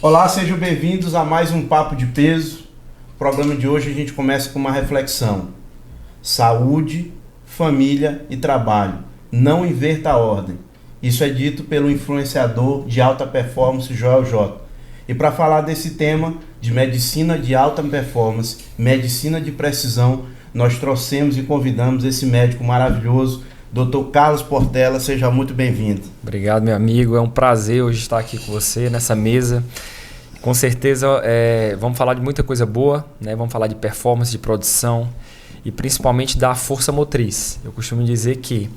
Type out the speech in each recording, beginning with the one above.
Olá, sejam bem-vindos a mais um Papo de Peso. O programa de hoje a gente começa com uma reflexão. Saúde, família e trabalho. Não inverta a ordem. Isso é dito pelo influenciador de alta performance Joel J. E para falar desse tema de medicina de alta performance, medicina de precisão, nós trouxemos e convidamos esse médico maravilhoso, Dr. Carlos Portela. Seja muito bem-vindo. Obrigado, meu amigo. É um prazer hoje estar aqui com você nessa mesa. Com certeza vamos falar de muita coisa boa, né? Vamos falar de performance, de produção e principalmente da força motriz. Eu costumo dizer que,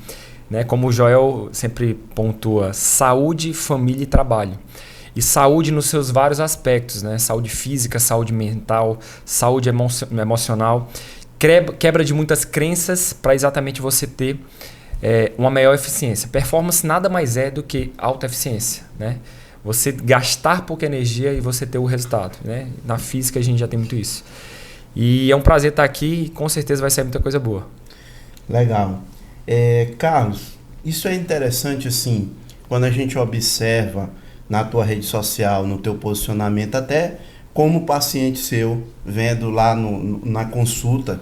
né, como o Joel sempre pontua, saúde, família e trabalho. E saúde nos seus vários aspectos, né? Saúde física, saúde mental, saúde emocional. Quebra de muitas crenças para exatamente você ter uma maior eficiência. Performance nada mais é do que alta eficiência, né? Você gastar pouca energia e você ter o resultado, né? Na física a gente já tem muito isso. E é um prazer estar aqui e com certeza vai sair muita coisa boa. Legal. Carlos, isso é interessante assim, quando a gente observa na tua rede social, no teu posicionamento, até como paciente seu, vendo lá na consulta,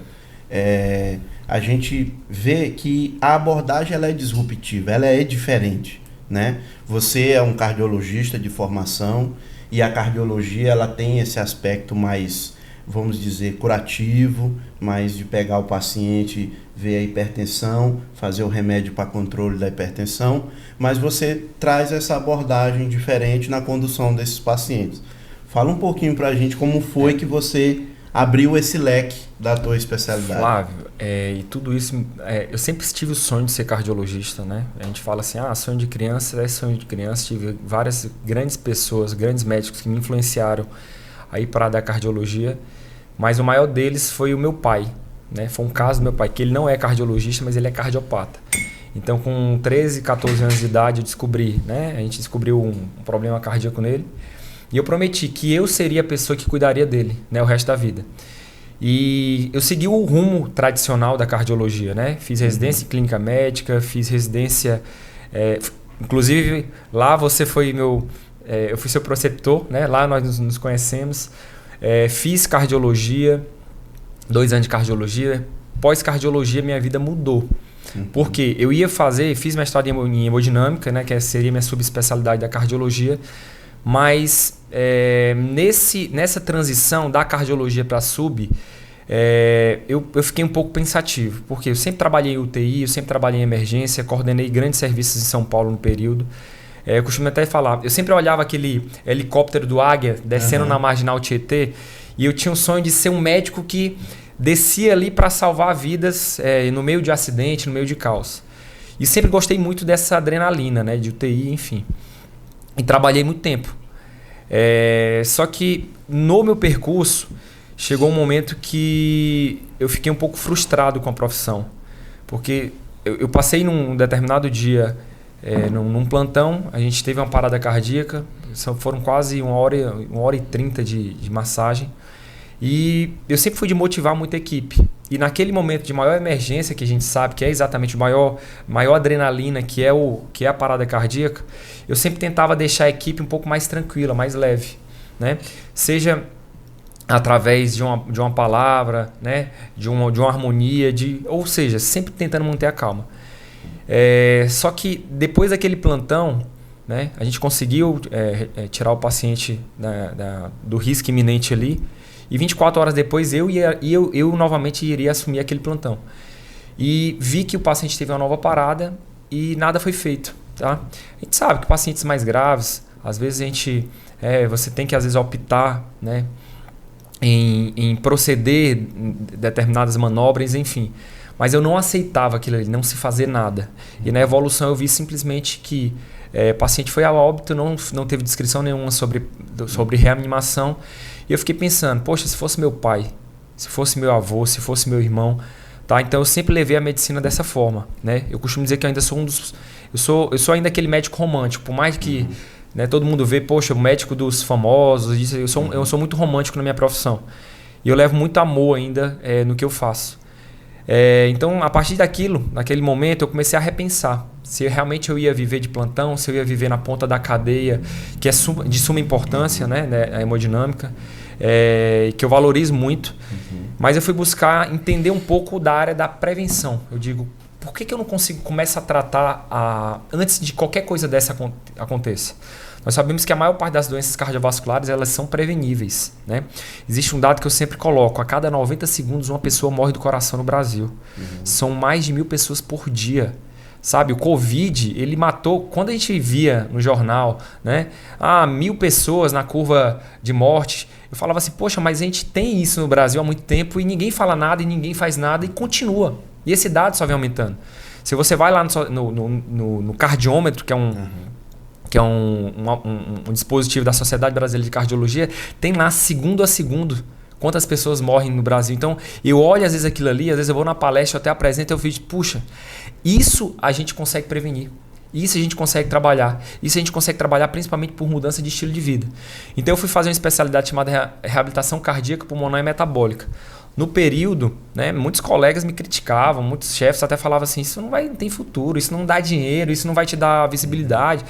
a gente vê que a abordagem ela é disruptiva, ela é diferente, né? Você é um cardiologista de formação e a cardiologia ela tem esse aspecto mais, vamos dizer, curativo, mais de pegar o paciente, ver a hipertensão, fazer o remédio para controle da hipertensão, mas você traz essa abordagem diferente na condução desses pacientes. Fala um pouquinho para a gente como foi que você abriu esse leque da tua especialidade. Flávio, e tudo isso, eu sempre tive o sonho de ser cardiologista, né? A gente fala assim, sonho de criança é sonho de criança. Tive várias grandes pessoas, grandes médicos que me influenciaram aí para a cardiologia, mas o maior deles foi o meu pai, né? Foi um caso do meu pai, que ele não é cardiologista, mas ele é cardiopata. Então, com 13, 14 anos de idade, eu descobri, né? A gente descobriu um problema cardíaco nele. E eu prometi que eu seria a pessoa que cuidaria dele, né, o resto da vida. E eu segui o rumo tradicional da cardiologia, né? Fiz residência em clínica médica, fiz residência... inclusive, lá você foi eu fui seu preceptor, né? Lá nós nos conhecemos. Fiz cardiologia, 2 anos de cardiologia. Pós-cardiologia, minha vida mudou. Porque eu fiz mestrado em hemodinâmica, né? Que seria minha subespecialidade da cardiologia. Mas nessa transição da cardiologia para a sub, eu fiquei um pouco pensativo, porque eu sempre trabalhei em UTI, eu sempre trabalhei em emergência, coordenei grandes serviços em São Paulo no período. Eu costumo até falar, eu sempre olhava aquele helicóptero do Águia descendo na Marginal Tietê, e eu tinha o sonho de ser um médico que descia ali para salvar vidas no meio de acidente, no meio de caos. E sempre gostei muito dessa adrenalina, né, de UTI, enfim. E trabalhei muito tempo. Só que no meu percurso chegou um momento que eu fiquei um pouco frustrado com a profissão. Porque eu passei num determinado dia num plantão, a gente teve uma parada cardíaca, foram quase 1h30 de massagem. E eu sempre fui de motivar muita equipe. E naquele momento de maior emergência, que a gente sabe que é exatamente maior adrenalina, que é a parada cardíaca, eu sempre tentava deixar a equipe um pouco mais tranquila, mais leve, né? Seja através de uma palavra, né? de uma harmonia, ou seja, sempre tentando manter a calma. Só que depois daquele plantão, né? A gente conseguiu tirar o paciente do risco iminente ali. E 24 horas depois eu novamente iria assumir aquele plantão. E vi que o paciente teve uma nova parada e nada foi feito. Tá? A gente sabe que pacientes mais graves, às vezes você tem que às vezes optar, né, em proceder determinadas manobras, enfim. Mas eu não aceitava aquilo ali, não se fazer nada. E na evolução eu vi simplesmente que o paciente foi a óbito, não teve descrição nenhuma sobre reanimação. E eu fiquei pensando, poxa, se fosse meu pai, se fosse meu avô, se fosse meu irmão, tá? Então eu sempre levei a medicina dessa forma, né? Eu costumo dizer que eu ainda sou eu sou ainda aquele médico romântico, por mais que né, todo mundo vê, poxa, o médico dos famosos, eu sou muito romântico na minha profissão. E eu levo muito amor ainda no que eu faço. Então, a partir naquele momento, eu comecei a repensar se realmente eu ia viver de plantão, se eu ia viver na ponta da cadeia, que é de suma importância, né, a hemodinâmica, que eu valorizo muito. Mas eu fui buscar entender um pouco da área da prevenção. Eu digo, por que eu não consigo começar a tratar antes de qualquer coisa dessa aconteça? Nós sabemos que a maior parte das doenças cardiovasculares elas são preveníveis, né? Existe um dado que eu sempre coloco: a cada 90 segundos uma pessoa morre do coração no Brasil. São mais de 1.000 pessoas por dia. Sabe, o Covid, ele matou, quando a gente via no jornal, né? 1.000 pessoas na curva de morte. Eu falava assim, poxa, mas a gente tem isso no Brasil há muito tempo e ninguém fala nada e ninguém faz nada e continua. E esse dado só vem aumentando. Se você vai lá no cardiômetro, que é um dispositivo da Sociedade Brasileira de Cardiologia, tem lá segundo a segundo quantas pessoas morrem no Brasil. Então, eu olho às vezes aquilo ali, às vezes eu vou na palestra, eu até apresento e eu fico, puxa, isso a gente consegue prevenir. Isso a gente consegue trabalhar. Isso a gente consegue trabalhar principalmente por mudança de estilo de vida. Então, eu fui fazer uma especialidade chamada reabilitação cardíaca, pulmonar e metabólica. No período, né, muitos colegas me criticavam, muitos chefes até falavam assim, isso não tem futuro, isso não dá dinheiro, isso não vai te dar visibilidade.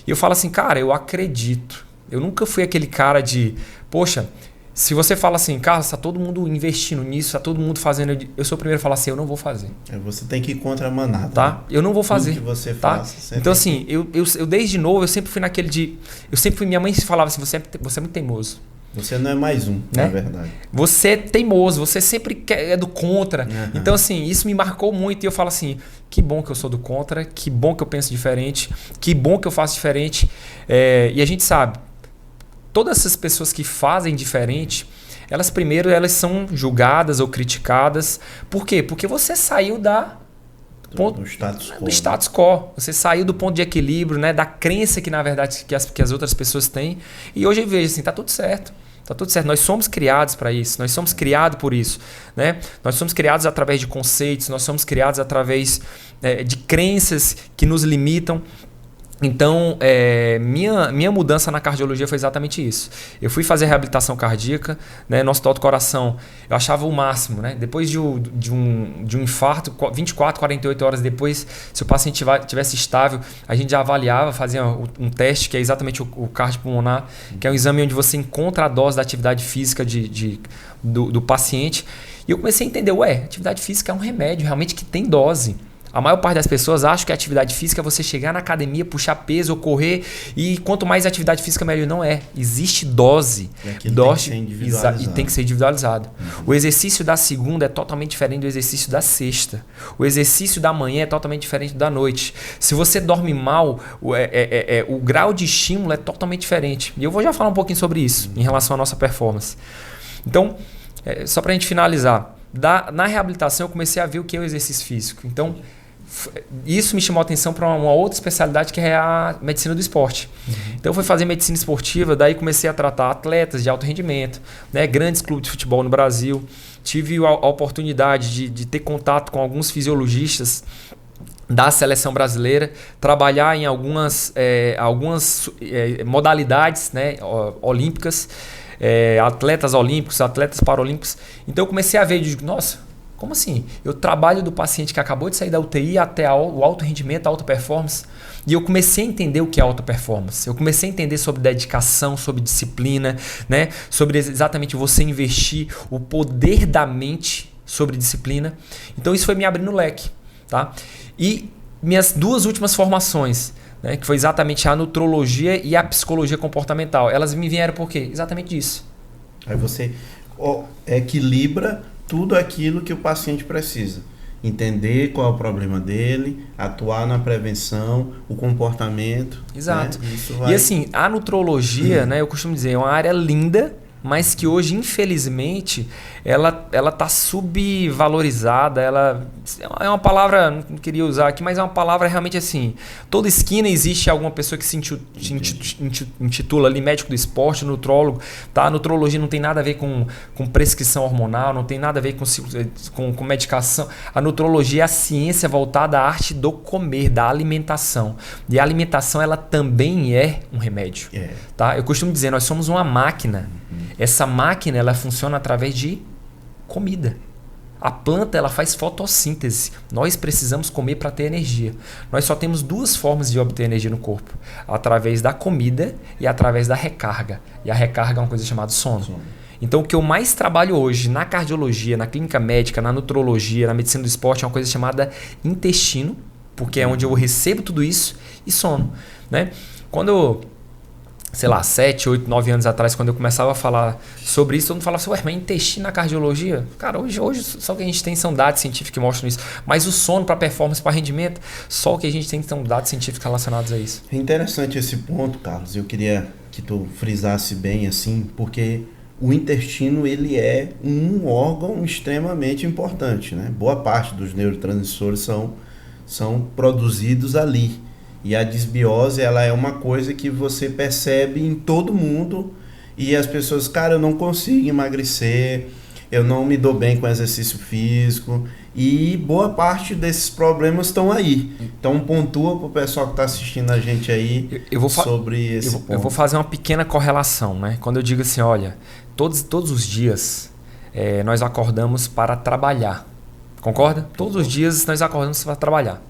E eu falo assim, cara, eu acredito. Eu nunca fui aquele cara de, poxa, se você fala assim, Carlos, está todo mundo investindo nisso, está todo mundo fazendo, eu sou o primeiro a falar assim, eu não vou fazer. Você tem que ir contra a manada. Tá? Né? Eu não vou fazer. Tudo que você tá? faça. Então assim, eu desde novo, eu sempre fui naquele de, minha mãe falava assim, você é muito teimoso. Você não é mais um, né? Na verdade. Você é teimoso, você sempre é do contra. Então assim, isso me marcou muito e eu falo assim, que bom que eu sou do contra, que bom que eu penso diferente, que bom que eu faço diferente. E a gente sabe, todas essas pessoas que fazem diferente, elas são julgadas ou criticadas. Por quê? Porque você saiu do status quo. Você saiu do ponto de equilíbrio, né? Da crença que na verdade que as outras pessoas têm. E hoje eu vejo assim, tá tudo certo. Tá tudo certo. Nós somos criados para isso. Nós somos criados por isso, né? Nós somos criados através de conceitos. Nós somos criados através de crenças que nos limitam. Então, minha mudança na cardiologia foi exatamente isso. Eu fui fazer reabilitação cardíaca, né, no Hospital do Coração. Eu achava o máximo, né? Depois de um infarto, 24, 48 horas depois, se o paciente tivesse estável, a gente já avaliava, fazia um teste, que é exatamente o cardiopulmonar, que é um exame onde você encontra a dose da atividade física do paciente. E eu comecei a entender, atividade física é um remédio, realmente que tem dose. A maior parte das pessoas acha que a atividade física é você chegar na academia, puxar peso ou correr e quanto mais atividade física, melhor. Não é. Existe dose. Dose tem que ser individualizado. E tem que ser individualizado. O exercício da segunda é totalmente diferente do exercício da sexta. O exercício da manhã é totalmente diferente do da noite. Se você dorme mal, o grau de estímulo é totalmente diferente. E eu vou já falar um pouquinho sobre isso em relação à nossa performance. Então, só para a gente finalizar. Na reabilitação, eu comecei a ver o que é o exercício físico. Então, isso me chamou a atenção para uma outra especialidade que é a medicina do esporte. Então eu fui fazer medicina esportiva, daí comecei a tratar atletas de alto rendimento, né, grandes clubes de futebol no Brasil. Tive a oportunidade de ter contato com alguns fisiologistas da seleção brasileira, trabalhar em algumas modalidades, né, olímpicas, atletas olímpicos, atletas paralímpicos. Então eu comecei a ver, nossa, como assim? Eu trabalho do paciente que acabou de sair da UTI até o alto rendimento, a alta performance. E eu comecei a entender o que é alta performance. Eu comecei a entender sobre dedicação, sobre disciplina, né? Sobre exatamente você investir o poder da mente sobre disciplina. Então isso foi me abrindo o leque. Tá? E minhas duas últimas formações, né? Que foi exatamente a nutrologia e a psicologia comportamental. Elas me vieram por quê? Exatamente disso. Aí você equilibra tudo aquilo que o paciente precisa. Entender qual é o problema dele, atuar na prevenção, o comportamento. Exato. Né? Isso vai... E assim, a nutrologia, né, eu costumo dizer, é uma área linda, mas que hoje, infelizmente, ela está subvalorizada. Ela é uma palavra, não queria usar aqui, mas é uma palavra realmente assim. Toda esquina existe alguma pessoa que se intitula ali médico do esporte, nutrólogo. Tá? A nutrologia não tem nada a ver com prescrição hormonal, não tem nada a ver com medicação. A nutrologia é a ciência voltada à arte do comer, da alimentação. E a alimentação, ela também é um remédio. Tá? Eu costumo dizer, nós somos uma máquina. Essa máquina, ela funciona através de comida. A planta ela faz fotossíntese. Nós precisamos comer para ter energia. Nós só temos duas formas de obter energia no corpo: através da comida e através da recarga. E a recarga é uma coisa chamada sono. Então, o que eu mais trabalho hoje na cardiologia, na clínica médica, na nutrologia, na medicina do esporte é uma coisa chamada intestino, porque é onde eu recebo tudo isso, e sono, né? Quando, sei lá, 7, 8, 9 anos atrás, quando eu começava a falar sobre isso, todo mundo falava assim, ué, mas intestino na cardiologia? Cara, hoje só o que a gente tem são dados científicos que mostram isso. Mas o sono para performance, para rendimento, só o que a gente tem são dados científicos relacionados a isso. É interessante esse ponto, Carlos. Eu queria que tu frisasse bem assim, porque o intestino ele é um órgão extremamente importante, né? Boa parte dos neurotransmissores são produzidos ali. E a disbiose, ela é uma coisa que você percebe em todo mundo e as pessoas, cara, eu não consigo emagrecer, eu não me dou bem com exercício físico e boa parte desses problemas estão aí. Então pontua para o pessoal que está assistindo a gente aí sobre esse ponto. Eu vou fazer uma pequena correlação, né? Quando eu digo assim, olha, todos os dias nós acordamos para trabalhar, concorda? Todos os dias nós acordamos para trabalhar.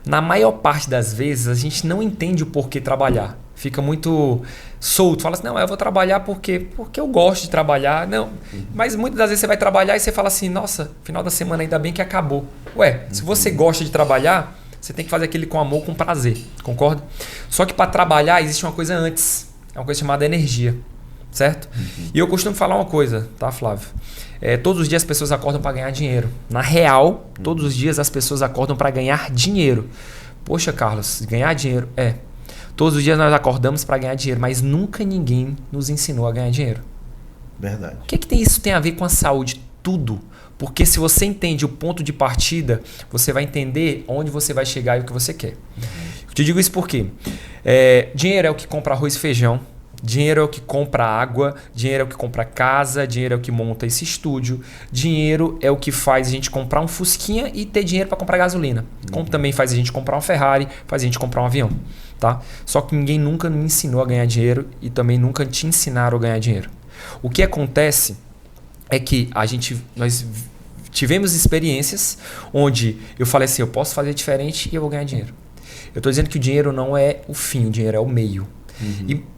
Na maior parte das vezes, a gente não entende o porquê trabalhar. Fica muito solto. Fala assim, não, eu vou trabalhar porque eu gosto de trabalhar. Não. Mas muitas das vezes você vai trabalhar e você fala assim, nossa, final da semana ainda bem que acabou. Ué, se você gosta de trabalhar, você tem que fazer aquilo com amor, com prazer. Concorda? Só que para trabalhar existe uma coisa antes. É uma coisa chamada energia. Certo? E eu costumo falar uma coisa, tá, Flávio? Todos os dias as pessoas acordam para ganhar dinheiro. Na real, todos os dias as pessoas acordam para ganhar dinheiro. Poxa, Carlos, ganhar dinheiro? Todos os dias nós acordamos para ganhar dinheiro, mas nunca ninguém nos ensinou a ganhar dinheiro. Verdade. O que isso tem a ver com a saúde? Tudo. Porque se você entende o ponto de partida, você vai entender onde você vai chegar e o que você quer. Eu te digo isso porque dinheiro é o que compra arroz e feijão. Dinheiro é o que compra água, dinheiro é o que compra casa, dinheiro é o que monta esse estúdio, dinheiro é o que faz a gente comprar um Fusquinha e ter dinheiro para comprar gasolina. Como também faz a gente comprar uma Ferrari, faz a gente comprar um avião. Tá? Só que ninguém nunca me ensinou a ganhar dinheiro e também nunca te ensinaram a ganhar dinheiro. O que acontece é que nós tivemos experiências onde eu falei assim, eu posso fazer diferente e eu vou ganhar dinheiro. Eu estou dizendo que o dinheiro não é o fim, o dinheiro é o meio. E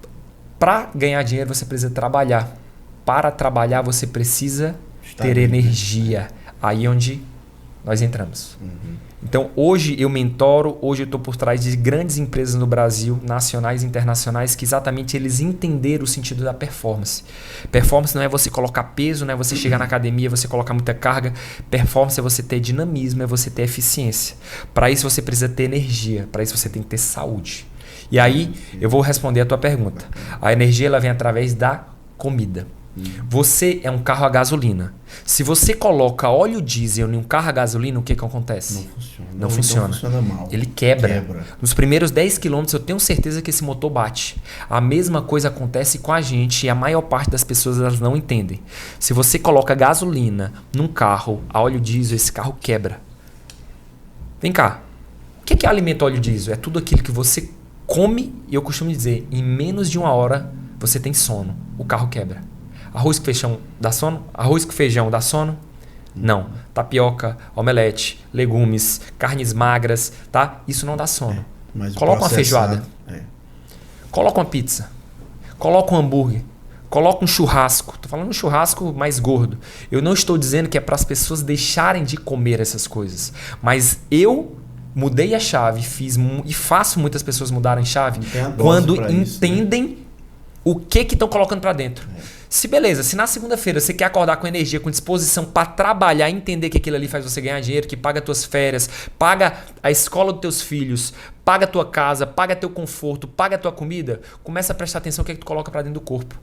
para ganhar dinheiro, você precisa trabalhar. Para trabalhar, você precisa ter energia. Aí é onde nós entramos. Então, hoje eu mentoro, hoje eu estou por trás de grandes empresas no Brasil, nacionais e internacionais, que exatamente eles entenderam o sentido da performance. Performance não é você colocar peso, não é você chegar na academia, você colocar muita carga. Performance é você ter dinamismo, é você ter eficiência. Para isso, você precisa ter energia. Para isso, você tem que ter saúde. E aí, eu vou responder a tua pergunta. A energia ela vem através da comida. Você é um carro a gasolina. Se você coloca óleo diesel em um carro a gasolina, o que acontece? Não funciona. Não funciona mal. Ele quebra. Nos primeiros 10 km, eu tenho certeza que esse motor bate. A mesma coisa acontece com a gente e a maior parte das pessoas elas não entendem. Se você coloca gasolina num carro a óleo diesel, esse carro quebra. Vem cá. O que é alimento óleo diesel? É tudo aquilo que você come, e eu costumo dizer, em menos de 1 hora você tem sono. O carro quebra. Arroz com feijão dá sono? Arroz com feijão dá sono? Não. Tapioca, omelete, legumes, carnes magras, tá? Isso não dá sono. Coloca uma feijoada. Coloca uma pizza. Coloca um hambúrguer. Coloca um churrasco. Tô falando um churrasco mais gordo. Eu não estou dizendo que é para as pessoas deixarem de comer essas coisas. Mas eu mudei a chave, fiz e faço muitas pessoas mudarem chave quando entendem o que estão colocando para dentro. Se beleza, se na segunda-feira você quer acordar com energia, com disposição para trabalhar, entender que aquilo ali faz você ganhar dinheiro, que paga tuas férias, paga a escola dos teus filhos, paga a tua casa, paga teu conforto, paga a tua comida, começa a prestar atenção no que tu coloca para dentro do corpo.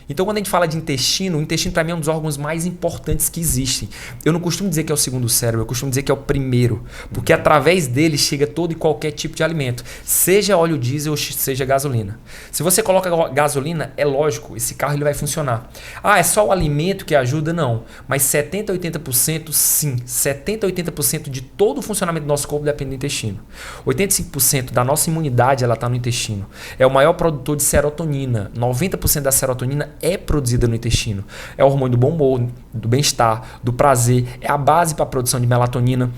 Então, quando a gente fala de intestino, o intestino para mim é um dos órgãos mais importantes que existem. Eu não costumo dizer que é o segundo cérebro, eu costumo dizer que é o primeiro. Porque através dele chega todo e qualquer tipo de alimento. Seja óleo diesel ou seja gasolina. Se você coloca gasolina, é lógico, esse carro ele vai funcionar. Ah, é só o alimento que ajuda? Não. Mas 70% a 80% sim. 70% a 80% de todo o funcionamento do nosso corpo depende do intestino. 85% da nossa imunidade ela está no intestino. É o maior produtor de serotonina. 90% da serotonina é produzida no intestino. É o hormônio do bom humor, do bem-estar, do prazer, é a base para a produção de melatonina,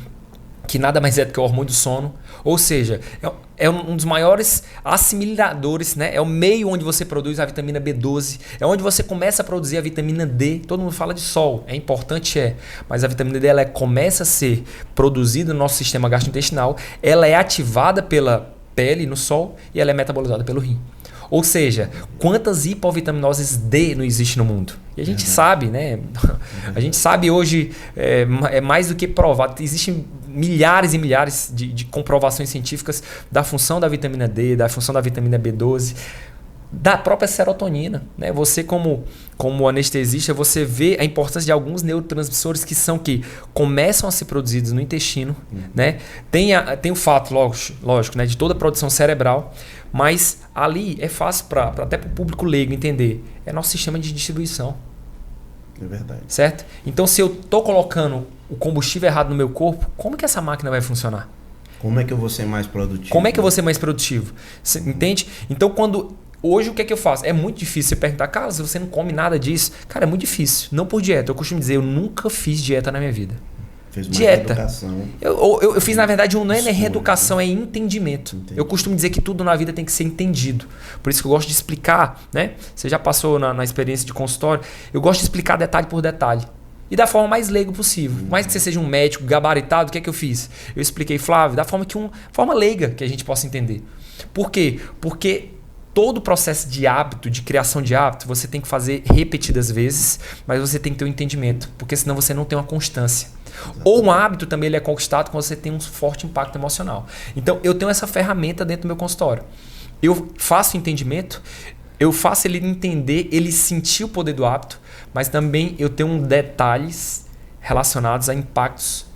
que nada mais é do que o hormônio do sono. Ou seja, é um dos maiores assimiladores, né? É o meio onde você produz a vitamina B12, é onde você começa a produzir a vitamina D. Todo mundo fala de sol, é importante, mas a vitamina D ela começa a ser produzida no nosso sistema gastrointestinal, ela é ativada pela pele no sol e ela é metabolizada pelo rim. Ou seja, quantas hipovitaminoses D não existe no mundo? E a gente sabe, né? A gente sabe hoje, é mais do que provado. Existem milhares e milhares de comprovações científicas da função da vitamina D, da função da vitamina B12, da própria serotonina, né? Você como anestesista, você vê a importância de alguns neurotransmissores que começam a ser produzidos no intestino, né? Tem o fato, lógico, né, de toda a produção cerebral, mas ali é fácil até para o público leigo entender. É nosso sistema de distribuição. É verdade. Certo? Então, se eu estou colocando o combustível errado no meu corpo, como que essa máquina vai funcionar? Como é que eu vou ser mais produtivo? Como é que eu vou ser mais produtivo? Você entende? Então, hoje o que é que eu faço? É muito difícil você perguntar, cara, se você não come nada disso. Cara, é muito difícil. Não por dieta. Eu costumo dizer, eu nunca fiz dieta na minha vida. Fez uma reeducação. Eu fiz, na verdade, não é reeducação, é entendimento. Entendi. Eu costumo dizer que tudo na vida tem que ser entendido. Por isso que eu gosto de explicar, né? Você já passou na experiência de consultório. Eu gosto de explicar detalhe por detalhe. E da forma mais leiga possível. Por mais que você seja um médico gabaritado, o que é que eu fiz? Eu expliquei, Flávio, da forma forma leiga que a gente possa entender. Por quê? Porque todo o processo de hábito, de criação de hábito, você tem que fazer repetidas vezes, mas você tem que ter um entendimento, porque senão você não tem uma constância. Ou um hábito também ele é conquistado quando você tem um forte impacto emocional. Então, eu tenho essa ferramenta dentro do meu consultório. Eu faço entendimento, eu faço ele entender, ele sentir o poder do hábito, mas também eu tenho detalhes relacionados a impactos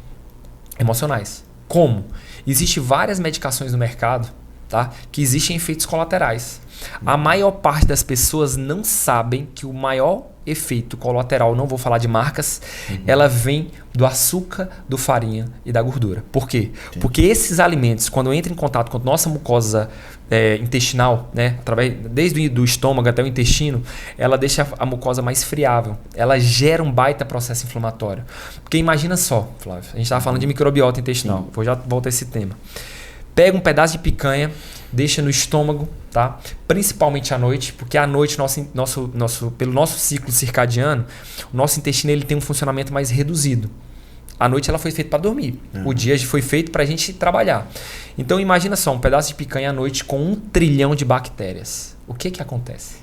emocionais. Como? Existem várias medicações no mercado, tá, que existem efeitos colaterais. A maior parte das pessoas não sabem que o maior efeito colateral, não vou falar de marcas, ela vem do açúcar, do farinha e da gordura. Por quê? Sim. Porque esses alimentos, quando entram em contato com a nossa mucosa intestinal, né, desde o estômago até o intestino, ela deixa a mucosa mais friável. Ela gera um baita processo inflamatório. Porque imagina só, Flávio, a gente estava falando de microbiota intestinal, vou já voltar a esse tema. Pega um pedaço de picanha, deixa no estômago, tá? Principalmente à noite, porque à noite, pelo nosso ciclo circadiano, o nosso intestino ele tem um funcionamento mais reduzido. À noite ela foi feita para dormir. O dia foi feito para a gente trabalhar. Então imagina só, um pedaço de picanha à noite com 1 trilhão de bactérias. O que acontece?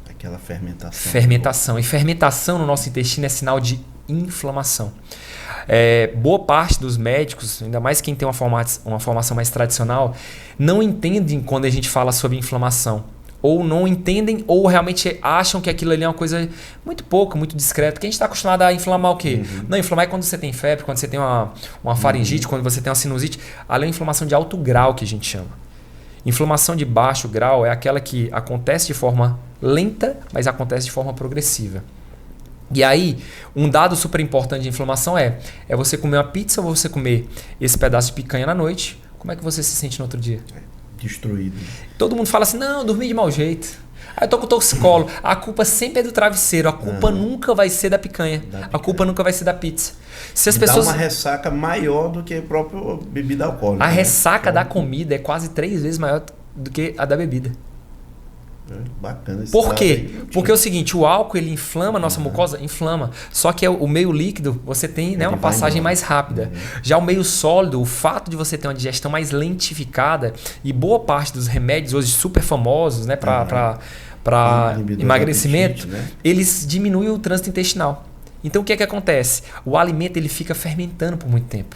Aquela fermentação. Fermentação. E fermentação no nosso intestino é sinal de inflamação. Boa parte dos médicos, ainda mais quem tem uma formação mais tradicional, não entendem quando a gente fala sobre inflamação. Ou não entendem, ou realmente acham que aquilo ali é uma coisa muito pouco, muito discreta. Porque a gente está acostumado a inflamar o quê? Não, inflamar é quando você tem febre, quando você tem uma faringite, quando você tem uma sinusite. Ali é uma inflamação de alto grau que a gente chama. Inflamação de baixo grau é aquela que acontece de forma lenta, mas acontece de forma progressiva. E aí, um dado super importante de inflamação é você comer uma pizza ou você comer esse pedaço de picanha na noite, como é que você se sente no outro dia? Destruído. Todo mundo fala assim, não, eu dormi de mau jeito. Aí eu tô com o toxicólogo. A culpa sempre é do travesseiro, a culpa nunca vai ser da picanha. A culpa nunca vai ser da pizza. Se as pessoas... Dá uma ressaca maior do que a própria bebida alcoólica. A ressaca da comida é quase 3 vezes maior do que a da bebida. Bacana esse Por quê? Porque é o seguinte, o álcool ele inflama a nossa mucosa? Inflama. Só que o meio líquido, você tem uma passagem mais rápida. Já o meio sólido, o fato de você ter uma digestão mais lentificada, e boa parte dos remédios hoje super famosos, né, para emagrecimento, né, eles diminuem o trânsito intestinal. Então o que é que acontece? O alimento ele fica fermentando por muito tempo.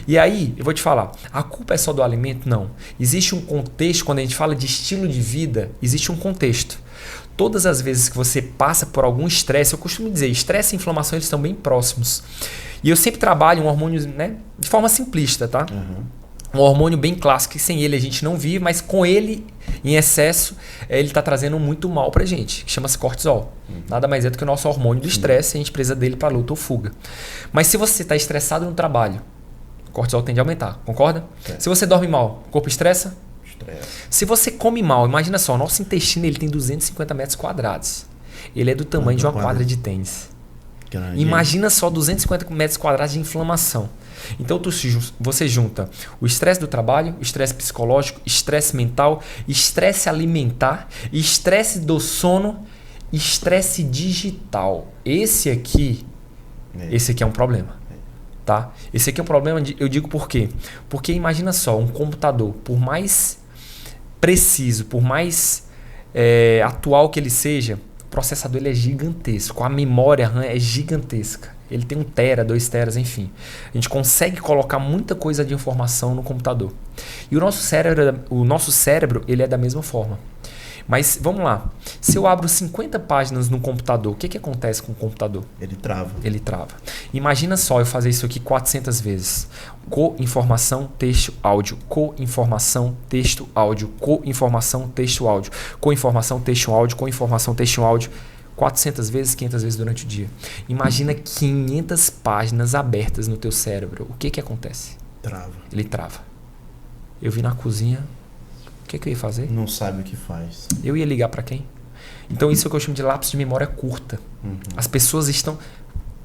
E aí, eu vou te falar, a culpa é só do alimento? Não. Existe um contexto, quando a gente fala de estilo de vida, existe um contexto. Todas as vezes que você passa por algum estresse, eu costumo dizer, estresse e inflamação eles estão bem próximos. E eu sempre trabalho um hormônio, né, de forma simplista, tá? Um hormônio bem clássico, que sem ele a gente não vive, mas com ele em excesso, ele está trazendo muito mal pra gente, que chama-se cortisol. Nada mais é do que o nosso hormônio do estresse, a gente precisa dele para luta ou fuga. Mas se você está estressado no trabalho, o cortisol tende a aumentar, concorda? Se você dorme mal, o corpo estressa? Se você come mal, imagina só, o nosso intestino ele tem 250 metros quadrados. Ele é do tamanho de uma quadra de tênis. Grande. Imagina só 250 metros quadrados de inflamação. Então você junta o estresse do trabalho, estresse psicológico, estresse mental, estresse alimentar, estresse do sono, estresse digital. Esse aqui é um problema. Tá? Esse aqui é um problema, eu digo por quê? Porque imagina só, um computador, por mais preciso, por mais atual que ele seja, o processador ele é gigantesco, a memória RAM é gigantesca. Ele tem 1 tera, 2 teras, enfim. A gente consegue colocar muita coisa de informação no computador. E o nosso cérebro ele é da mesma forma. Mas vamos lá. Se eu abro 50 páginas no computador, o que acontece com o computador? Ele trava. Ele trava. Imagina só eu fazer isso aqui 400 vezes. Co-informação, texto, áudio. Co-informação, texto, áudio. Co-informação, texto, áudio. Co-informação, texto, áudio. Co-informação, texto, áudio. 400 vezes, 500 vezes durante o dia. Imagina 500 páginas abertas no teu cérebro. O que acontece? Trava. Ele trava. Eu vim na cozinha. O que eu ia fazer? Não sabe o que faz. Eu ia ligar para quem? Então isso é o que eu chamo de lapso de memória curta. As pessoas estão...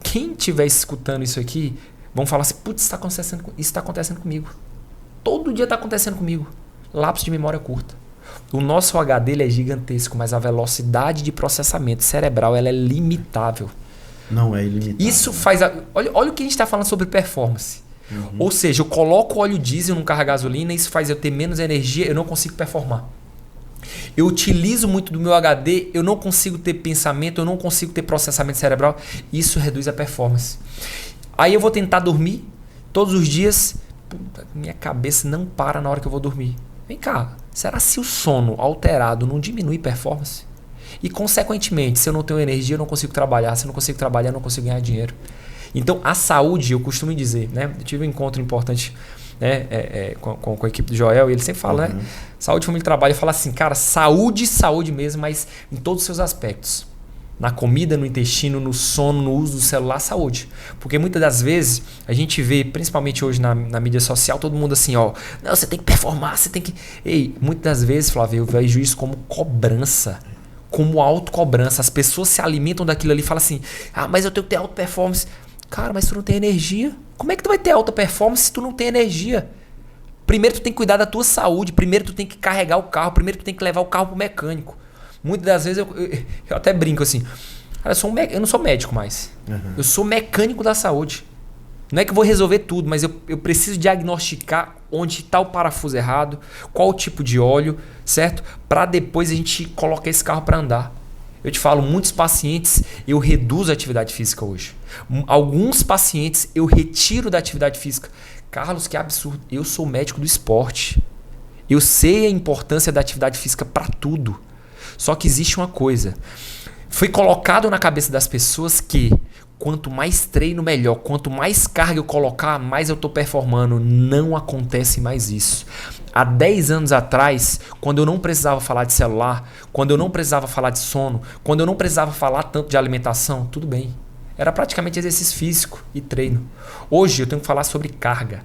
Quem estiver escutando isso aqui, vão falar assim, putz, isso está acontecendo comigo. Todo dia está acontecendo comigo. Lapso de memória curta. O nosso HD ele é gigantesco, mas a velocidade de processamento cerebral ela é limitável. Não é ilimitável. Isso faz... Olha o que a gente está falando sobre performance. Ou seja, eu coloco óleo diesel num carro a gasolina, isso faz eu ter menos energia, eu não consigo performar. Eu utilizo muito do meu HD, eu não consigo ter pensamento, eu não consigo ter processamento cerebral, isso reduz a performance. Aí eu vou tentar dormir todos os dias, puta, minha cabeça não para na hora que eu vou dormir. Vem cá, será se o sono alterado não diminui performance? E consequentemente, se eu não tenho energia, eu não consigo trabalhar, se eu não consigo trabalhar, eu não consigo ganhar dinheiro. Então, a saúde, eu costumo dizer, né? Eu tive um encontro importante, né, com a equipe do Joel, e ele sempre fala, né? Saúde, família e trabalho. Ele fala assim, cara, saúde mesmo, mas em todos os seus aspectos. Na comida, no intestino, no sono, no uso do celular, saúde. Porque muitas das vezes, a gente vê, principalmente hoje na mídia social, todo mundo assim, ó, não, você tem que performar, você tem que... Ei, muitas das vezes, Flávio, eu vejo isso como cobrança. Como autocobrança. As pessoas se alimentam daquilo ali e falam assim, ah, mas eu tenho que ter alta performance. Cara, mas tu não tem energia. Como é que tu vai ter alta performance se tu não tem energia? Primeiro tu tem que cuidar da tua saúde. Primeiro tu tem que carregar o carro. Primeiro tu tem que levar o carro pro mecânico. Muitas das vezes eu até brinco assim. Cara, eu não sou médico mais. Eu sou mecânico da saúde. Não é que eu vou resolver tudo, mas eu preciso diagnosticar onde está o parafuso errado, qual o tipo de óleo, certo? Para depois a gente colocar esse carro para andar. Eu te falo, muitos pacientes eu reduzo a atividade física hoje. Alguns pacientes eu retiro da atividade física. Carlos, que absurdo. Eu sou médico do esporte. Eu sei a importância da atividade física para tudo. Só que existe uma coisa. Foi colocado na cabeça das pessoas que quanto mais treino, melhor. Quanto mais carga eu colocar, mais eu estou performando. Não acontece mais isso. Há 10 anos atrás, quando eu não precisava falar de celular, quando eu não precisava falar de sono, quando eu não precisava falar tanto de alimentação, tudo bem. Era praticamente exercício físico e treino. Hoje eu tenho que falar sobre carga,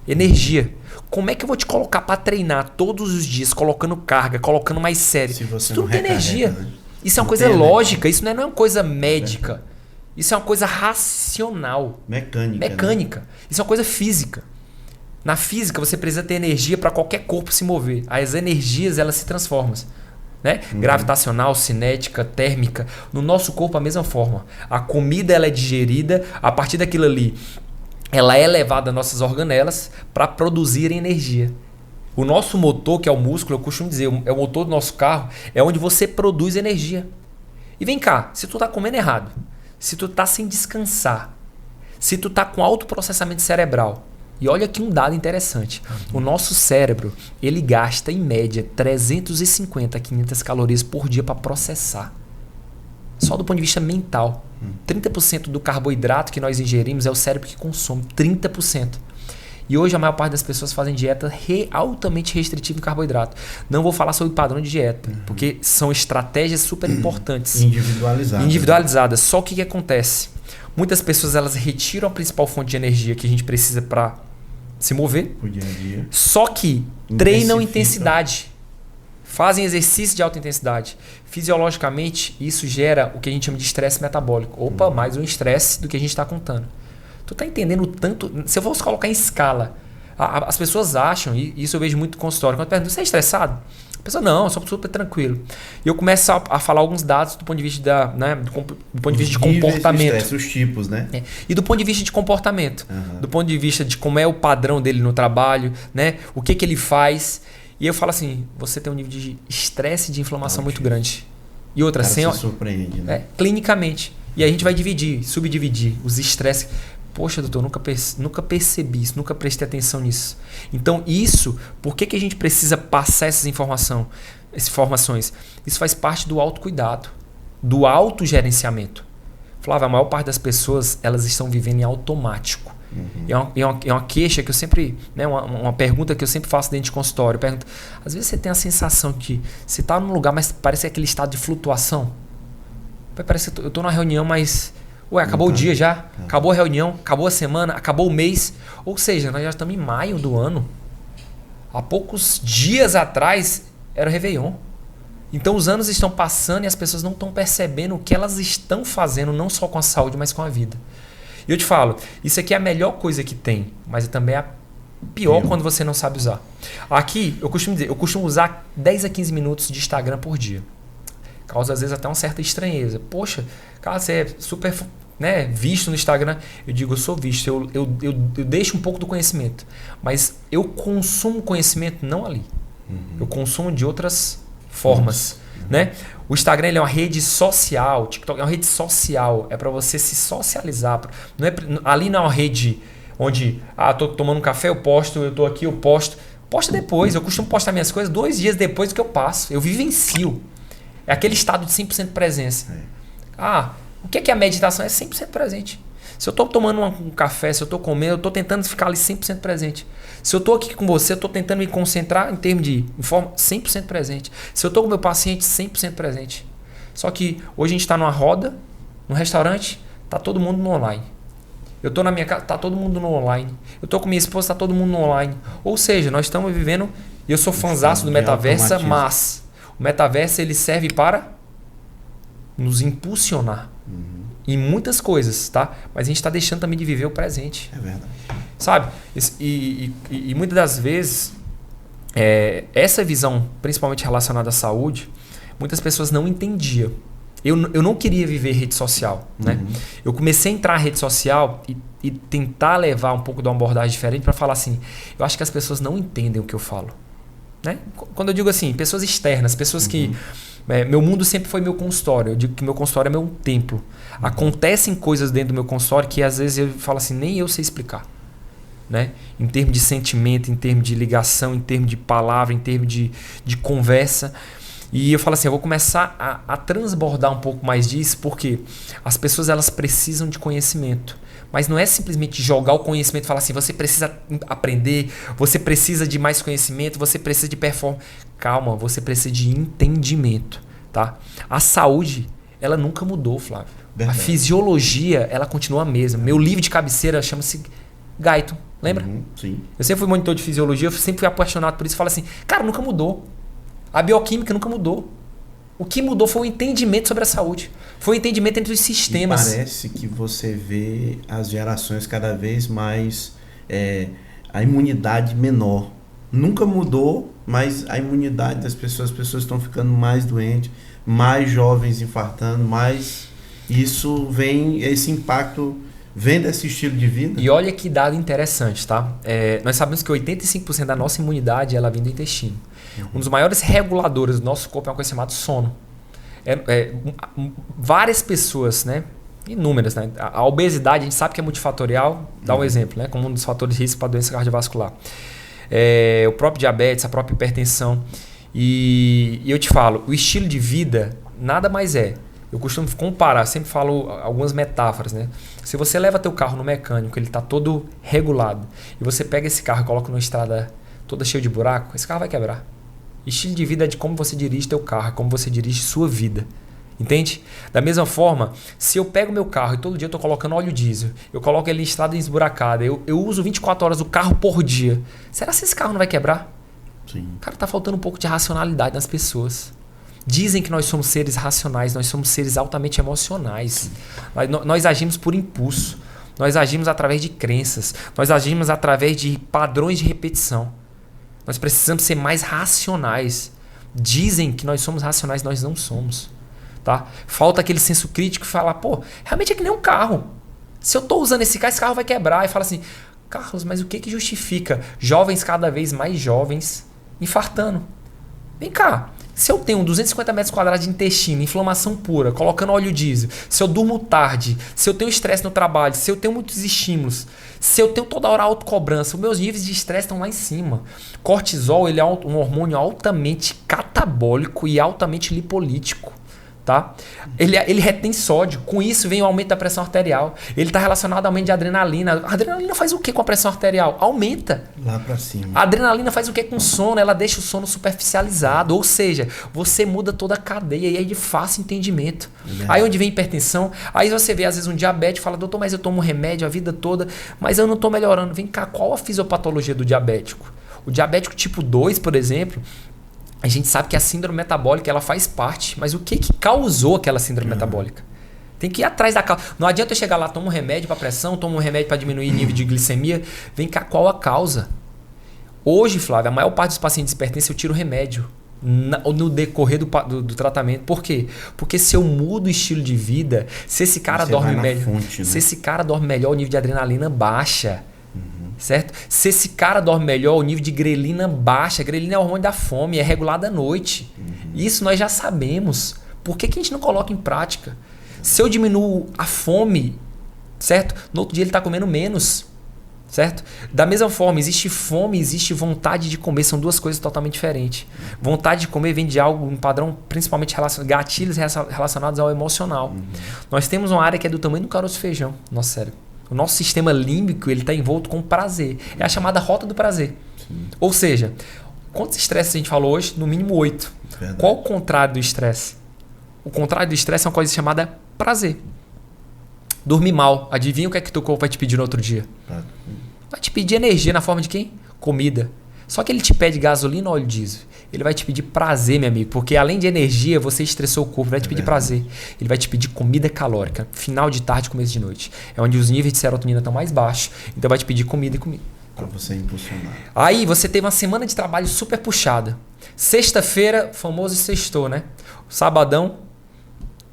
energia. Como é que eu vou te colocar para treinar todos os dias, colocando carga, colocando mais sério? Se você tu não tem energia. Né? Isso é uma coisa lógica, isso não é uma coisa médica. Isso é uma coisa racional. Mecânica. Né? Isso é uma coisa física. Na física, você precisa ter energia para qualquer corpo se mover. As energias, elas se transformam. Né? Gravitacional, cinética, térmica. No nosso corpo, a mesma forma. A comida ela é digerida. A partir daquilo ali, ela é levada às nossas organelas para produzir energia. O nosso motor, que é o músculo, eu costumo dizer, é o motor do nosso carro, é onde você produz energia. E vem cá, se tu tá comendo errado, se tu tá sem descansar, se tu tá com alto processamento cerebral, e olha aqui um dado interessante. O nosso cérebro, ele gasta em média 350 a 500 calorias por dia para processar. Só do ponto de vista mental. 30% do carboidrato que nós ingerimos é o cérebro que consome. 30%. E hoje a maior parte das pessoas fazem dieta altamente restritiva em carboidrato. Não vou falar sobre padrão de dieta, porque são estratégias super importantes. Individualizadas. Só o que acontece? Muitas pessoas elas retiram a principal fonte de energia que a gente precisa para se mover. O dia a dia. Só que treinam intensidade. fazem exercício de alta intensidade. Fisiologicamente, isso gera o que a gente chama de estresse metabólico. Opa, mais um estresse do que a gente está contando. Tu tá entendendo o tanto... Se eu fosse colocar em escala, as pessoas acham, e isso eu vejo muito no consultório, quando eu pergunto, você é estressado? A pessoa, não, eu sou super tranquilo. E eu começo a falar alguns dados do ponto de vista, do ponto de vista de comportamento. Estresse, os tipos, né? E do ponto de vista de comportamento. Do ponto de vista de como é o padrão dele no trabalho, né? O que ele faz. E eu falo assim, você tem um nível de estresse e de inflamação muito grande. E outra, sem... se surpreende, né? Clinicamente. E aí a gente vai dividir, subdividir os estresses. Poxa, doutor, nunca percebi isso, nunca prestei atenção nisso. Então, por que a gente precisa passar essas informações? Isso faz parte do autocuidado, do autogerenciamento. Flávio, a maior parte das pessoas, elas estão vivendo em automático. É uma queixa que eu sempre, né, uma pergunta que eu sempre faço dentro de consultório. Eu pergunto, às vezes você tem a sensação que você está num lugar, mas parece aquele estado de flutuação. Parece que eu estou numa reunião, mas... Ué, acabou o dia já, acabou a reunião, acabou a semana, acabou o mês. Ou seja, nós já estamos em maio do ano. Há poucos dias atrás era o Réveillon. Então os anos estão passando e as pessoas não estão percebendo o que elas estão fazendo, não só com a saúde, mas com a vida. E eu te falo, isso aqui é a melhor coisa que tem, mas também é a pior quando você não sabe usar. Aqui, eu costumo usar 10 a 15 minutos de Instagram por dia. Causa às vezes até uma certa estranheza. Poxa, cara, você é super, né, visto no Instagram. Eu digo, eu sou visto, eu deixo um pouco do conhecimento. Mas eu consumo conhecimento não ali. Eu consumo de outras formas. Né? O Instagram ele é uma rede social, o TikTok é uma rede social. É para você se socializar. Não é, ali não é uma rede onde, tô tomando um café, eu posto, eu tô aqui, eu posto. Posta depois, eu costumo postar minhas coisas 2 dias depois do que eu passo. Eu vivencio. É aquele estado de 100% presença. O que é a meditação? É 100% presente. Se eu estou tomando um café, se eu estou comendo, eu estou tentando ficar ali 100% presente. Se eu estou aqui com você, eu estou tentando me concentrar em forma 100% presente. Se eu estou com meu paciente, 100% presente. Só que hoje a gente está numa roda, num restaurante, está todo mundo no online. Eu estou na minha casa, está todo mundo no online. Eu estou com minha esposa, está todo mundo no online. Ou seja, nós estamos vivendo... E eu sou fãzaço do metaverso, mas... O metaverso ele serve para nos impulsionar em muitas coisas, tá? Mas a gente está deixando também de viver o presente. É verdade. Sabe? E muitas das vezes, essa visão, principalmente relacionada à saúde, muitas pessoas não entendiam. Eu não queria viver rede social. Né? Eu comecei a entrar na rede social e tentar levar um pouco de uma abordagem diferente para falar assim, eu acho que as pessoas não entendem o que eu falo. Né? Quando eu digo assim, pessoas externas, pessoas que... meu mundo sempre foi meu consultório. Eu digo que meu consultório é meu templo. Acontecem coisas dentro do meu consultório que às vezes eu falo assim, nem eu sei explicar. Né? Em termos de sentimento, em termos de ligação, em termos de palavra, em termos de conversa. E eu falo assim, eu vou começar a transbordar um pouco mais disso, porque as pessoas elas precisam de conhecimento. Mas não é simplesmente jogar o conhecimento e falar assim, você precisa aprender, você precisa de mais conhecimento, você precisa de performance. Calma, você precisa de entendimento. Tá? A saúde, ela nunca mudou, Flávio. Verdade. A fisiologia, ela continua a mesma. Meu livro de cabeceira chama-se Guyton, lembra? Sim. Eu sempre fui monitor de fisiologia, eu sempre fui apaixonado por isso. Falo assim, cara, nunca mudou. A bioquímica nunca mudou. O que mudou foi o entendimento sobre a saúde. Foi o entendimento entre os sistemas. E parece que você vê as gerações cada vez mais... a imunidade menor. Nunca mudou, mas a imunidade das pessoas... As pessoas estão ficando mais doentes, mais jovens infartando, mais... Isso vem... Esse impacto vem desse estilo de vida. E olha que dado interessante, tá? Nós sabemos que 85% da nossa imunidade ela vem do intestino. Um dos maiores reguladores do nosso corpo é uma coisa chamada sono. Várias pessoas, né? Inúmeras, né? A obesidade, a gente sabe que é multifatorial, dá um exemplo, né? Como um dos fatores de risco para doença cardiovascular. O próprio diabetes, a própria hipertensão. E eu te falo, o estilo de vida nada mais é. Eu costumo comparar, sempre falo algumas metáforas, né? Se você leva teu carro no mecânico, ele está todo regulado, e você pega esse carro e coloca numa estrada toda cheia de buraco, esse carro vai quebrar. Estilo de vida é de como você dirige teu carro, como você dirige sua vida. Entende? Da mesma forma, se eu pego meu carro e todo dia eu estou colocando óleo diesel, eu coloco ele em estrada esburacada, eu uso 24 horas o carro por dia, será que esse carro não vai quebrar? Sim. Cara, tá faltando um pouco de racionalidade nas pessoas. Dizem que nós somos seres racionais, nós somos seres altamente emocionais. Nós agimos por impulso. Nós agimos através de crenças. Nós agimos através de padrões de repetição. Nós precisamos ser mais racionais. Dizem que nós somos racionais, nós não somos. Tá? Falta aquele senso crítico e falar, pô, realmente é que nem um carro. Se eu tô usando esse carro vai quebrar. E fala assim, Carlos, mas o que justifica jovens cada vez mais jovens infartando? Vem cá. Se eu tenho 250 metros quadrados de intestino, inflamação pura, colocando óleo diesel, se eu durmo tarde, se eu tenho estresse no trabalho, se eu tenho muitos estímulos, se eu tenho toda hora autocobrança, os meus níveis de estresse estão lá em cima. Cortisol, ele é um hormônio altamente catabólico e altamente lipolítico. Tá? Ele retém sódio. Com isso vem o aumento da pressão arterial. Ele está relacionado ao aumento de adrenalina. A adrenalina faz o que com a pressão arterial? Aumenta. Lá pra cima. A adrenalina faz o que com o sono? Ela deixa o sono superficializado. Ou seja, você muda toda a cadeia e é de fácil entendimento. Aí onde vem hipertensão, aí você vê às vezes um diabético e fala, doutor, mas eu tomo remédio a vida toda, mas eu não estou melhorando. Vem cá, qual a fisiopatologia do diabético? O diabético tipo 2, por exemplo, a gente sabe que a síndrome metabólica ela faz parte, mas o que causou aquela síndrome metabólica? Tem que ir atrás da causa. Não adianta eu chegar lá, tomo um remédio para pressão, tomo um remédio para diminuir o nível de glicemia. Vem cá, qual a causa? Hoje, Flávio, a maior parte dos pacientes hipertensos eu tiro remédio no decorrer do tratamento. Por quê? Porque se eu mudo o estilo de vida, se esse cara dorme melhor, se esse cara dorme melhor, o nível de adrenalina baixa. Certo? Se esse cara dorme melhor, o nível de grelina baixa. A grelina é o hormônio da fome, é regulado à noite. Isso nós já sabemos. Por que a gente não coloca em prática? Se eu diminuo a fome, certo? No outro dia ele está comendo menos. Certo? Da mesma forma, existe fome, existe vontade de comer. São duas coisas totalmente diferentes. Vontade de comer vem de algo, um padrão principalmente gatilhos relacionados ao emocional. Nós temos uma área que é do tamanho do caroço de feijão, nosso cérebro. O nosso sistema límbico está envolto com prazer. É a chamada rota do prazer. Sim. Ou seja, quantos estresses a gente falou hoje? No mínimo 8. Verdade. Qual o contrário do estresse? O contrário do estresse é uma coisa chamada prazer. Dormir mal. Adivinha o que é que teu corpo vai te pedir no outro dia? Vai te pedir energia na forma de quem? Comida. Só que ele te pede gasolina ou óleo diesel. Ele vai te pedir prazer, meu amigo. Porque além de energia, você estressou o corpo. Ele vai te pedir prazer. Ele vai te pedir comida calórica. Final de tarde, começo de noite. É onde os níveis de serotonina estão mais baixos. Então vai te pedir comida e comida. Para você impulsionar. Aí você teve uma semana de trabalho super puxada. Sexta-feira, famoso sextou, né? Sabadão.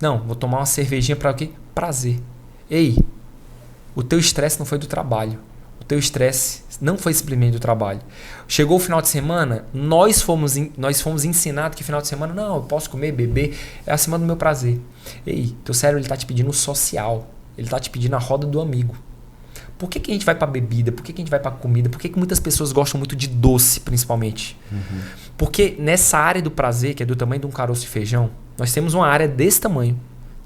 Não, vou tomar uma cervejinha para o quê? Prazer. Ei, o teu estresse não foi do trabalho. O teu estresse não foi simplesmente do trabalho. Chegou o final de semana, nós fomos ensinados que final de semana, não, eu posso comer, beber, é acima do meu prazer. Ei, teu cérebro está te pedindo o social, ele está te pedindo a roda do amigo. Por que a gente vai para bebida? Por que a gente vai para comida? Por que muitas pessoas gostam muito de doce, principalmente? Porque nessa área do prazer, que é do tamanho de um caroço de feijão, nós temos uma área desse tamanho.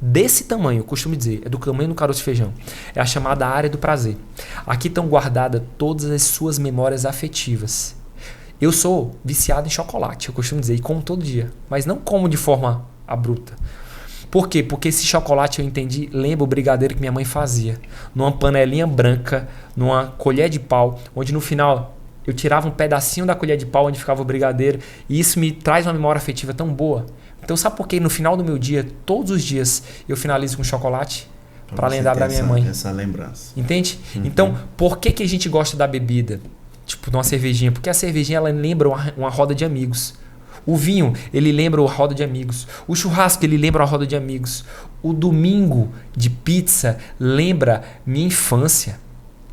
Desse tamanho, eu costumo dizer, é do tamanho do caroço de feijão. É a chamada área do prazer. Aqui estão guardadas todas as suas memórias afetivas. Eu sou viciado em chocolate, eu costumo dizer, e como todo dia. Mas não como de forma abrupta. Por quê? Porque esse chocolate, eu entendi, lembra o brigadeiro que minha mãe fazia. Numa panelinha branca, numa colher de pau, onde no final eu tirava um pedacinho da colher de pau onde ficava o brigadeiro. E isso me traz uma memória afetiva tão boa. Então sabe por que no final do meu dia, todos os dias, eu finalizo com chocolate? Para lembrar da minha mãe. Essa lembrança. Entende? Então, por que a gente gosta da bebida? Tipo, de uma cervejinha? Porque a cervejinha, ela lembra uma roda de amigos. O vinho, ele lembra a roda de amigos. O churrasco, ele lembra a roda de amigos. O domingo de pizza lembra minha infância.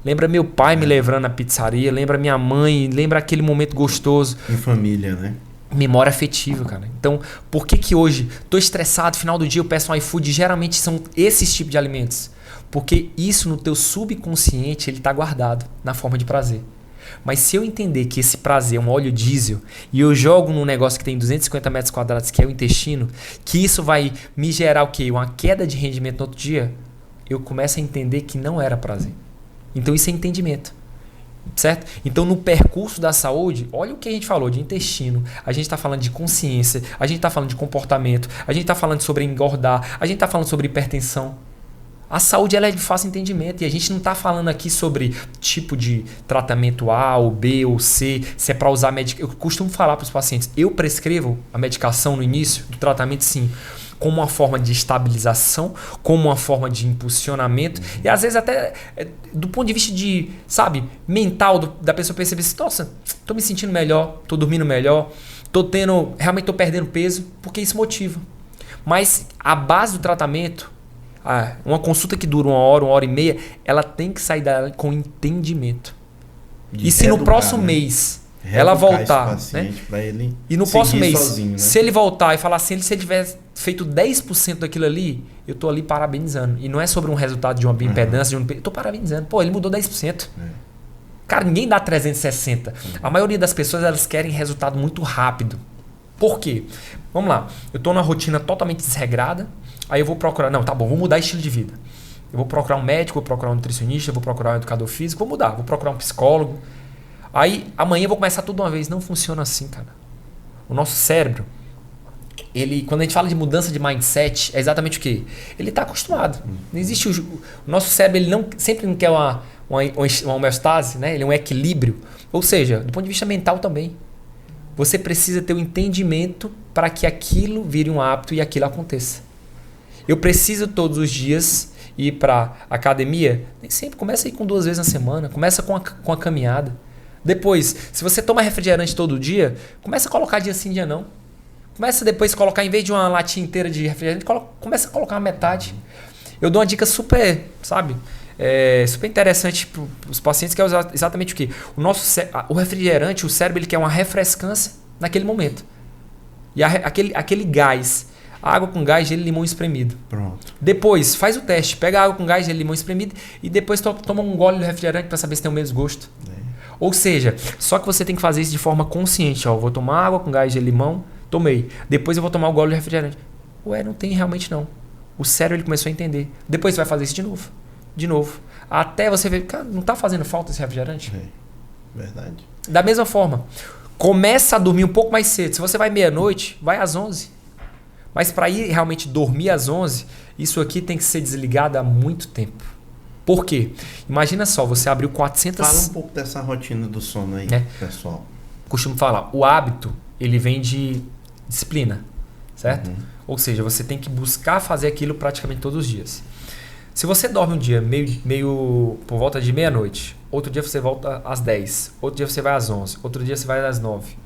Lembra meu pai me levando na pizzaria. Lembra minha mãe. Lembra aquele momento gostoso. Em família, né? Memória afetiva, cara. Então, por que hoje tô estressado, final do dia eu peço um iFood? Geralmente são esses tipos de alimentos. Porque isso no teu subconsciente, ele tá guardado na forma de prazer. Mas se eu entender que esse prazer é um óleo diesel e eu jogo num negócio que tem 250 metros quadrados, que é o intestino, que isso vai me gerar o quê? Uma queda de rendimento no outro dia, eu começo a entender que não era prazer. Então isso é entendimento. Certo? Então no percurso da saúde, olha o que a gente falou de intestino, a gente está falando de consciência, a gente está falando de comportamento, a gente está falando sobre engordar, a gente está falando sobre hipertensão. A saúde ela é de fácil entendimento e a gente não está falando aqui sobre tipo de tratamento A ou B ou C, se é para usar medicação. Eu costumo falar para os pacientes, eu prescrevo a medicação no início do tratamento sim, como uma forma de estabilização, como uma forma de impulsionamento e às vezes até do ponto de vista de, sabe, mental da pessoa perceber assim, nossa, estou me sentindo melhor, estou dormindo melhor, realmente estou perdendo peso, porque isso motiva. Mas a base do tratamento, uma consulta que dura 1 hora e meia, ela tem que sair dela com entendimento. E se no próximo mês ela voltar, né? E no próximo mês, sozinho, né? Se ele voltar e falar assim, se ele tiver feito 10% daquilo ali, eu tô ali parabenizando. E não é sobre um resultado de uma bioimpedância, eu tô parabenizando. Pô, ele mudou 10%. Cara, ninguém dá 360. A maioria das pessoas, elas querem resultado muito rápido. Por quê? Vamos lá. Eu tô numa rotina totalmente desregrada. Aí eu vou procurar, não, tá bom, vou mudar estilo de vida. Eu vou procurar um médico, vou procurar um nutricionista, vou procurar um educador físico, vou mudar, vou procurar um psicólogo. Aí amanhã eu vou começar tudo de uma vez. Não funciona assim, cara. O nosso cérebro, quando a gente fala de mudança de mindset, é exatamente o quê? Ele está acostumado. Não existe o nosso cérebro, ele sempre não quer uma homeostase, né? Ele é um equilíbrio. Ou seja, do ponto de vista mental também. Você precisa ter o entendimento para que aquilo vire um hábito e aquilo aconteça. Eu preciso todos os dias ir para academia? Nem sempre. Começa a ir com 2 vezes na semana. Começa com a caminhada. Depois, se você toma refrigerante todo dia, começa a colocar dia sim, dia não. Começa depois a colocar, em vez de uma latinha inteira de refrigerante, começa a colocar uma metade. Eu dou uma dica super, sabe? Super interessante para os pacientes, que é exatamente o quê? O refrigerante, o cérebro, ele quer uma refrescância naquele momento. E aquele gás, água com gás, gelo e limão espremido. Pronto. Depois, faz o teste. Pega a água com gás, gelo e limão espremido e depois toma um gole do refrigerante para saber se tem o mesmo gosto. Ou seja, só que você tem que fazer isso de forma consciente. Ó, vou tomar água com gás, gelo e limão, tomei. Depois eu vou tomar o gole do refrigerante. Ué, não tem realmente não. O cérebro ele começou a entender. Depois você vai fazer isso de novo. De novo. Até você ver, cara, não está fazendo falta esse refrigerante? Verdade. Da mesma forma, começa a dormir um pouco mais cedo. Se você vai meia-noite, vai às 11. Mas para ir realmente dormir às 11, isso aqui tem que ser desligado há muito tempo. Por quê? Imagina só, você abriu 400... Fala um pouco dessa rotina do sono aí, pessoal. Costumo falar, o hábito, ele vem de disciplina, certo? Ou seja, você tem que buscar fazer aquilo praticamente todos os dias. Se você dorme um dia meio por volta de meia-noite, outro dia você volta às 10, outro dia você vai às 11, outro dia você vai às 9.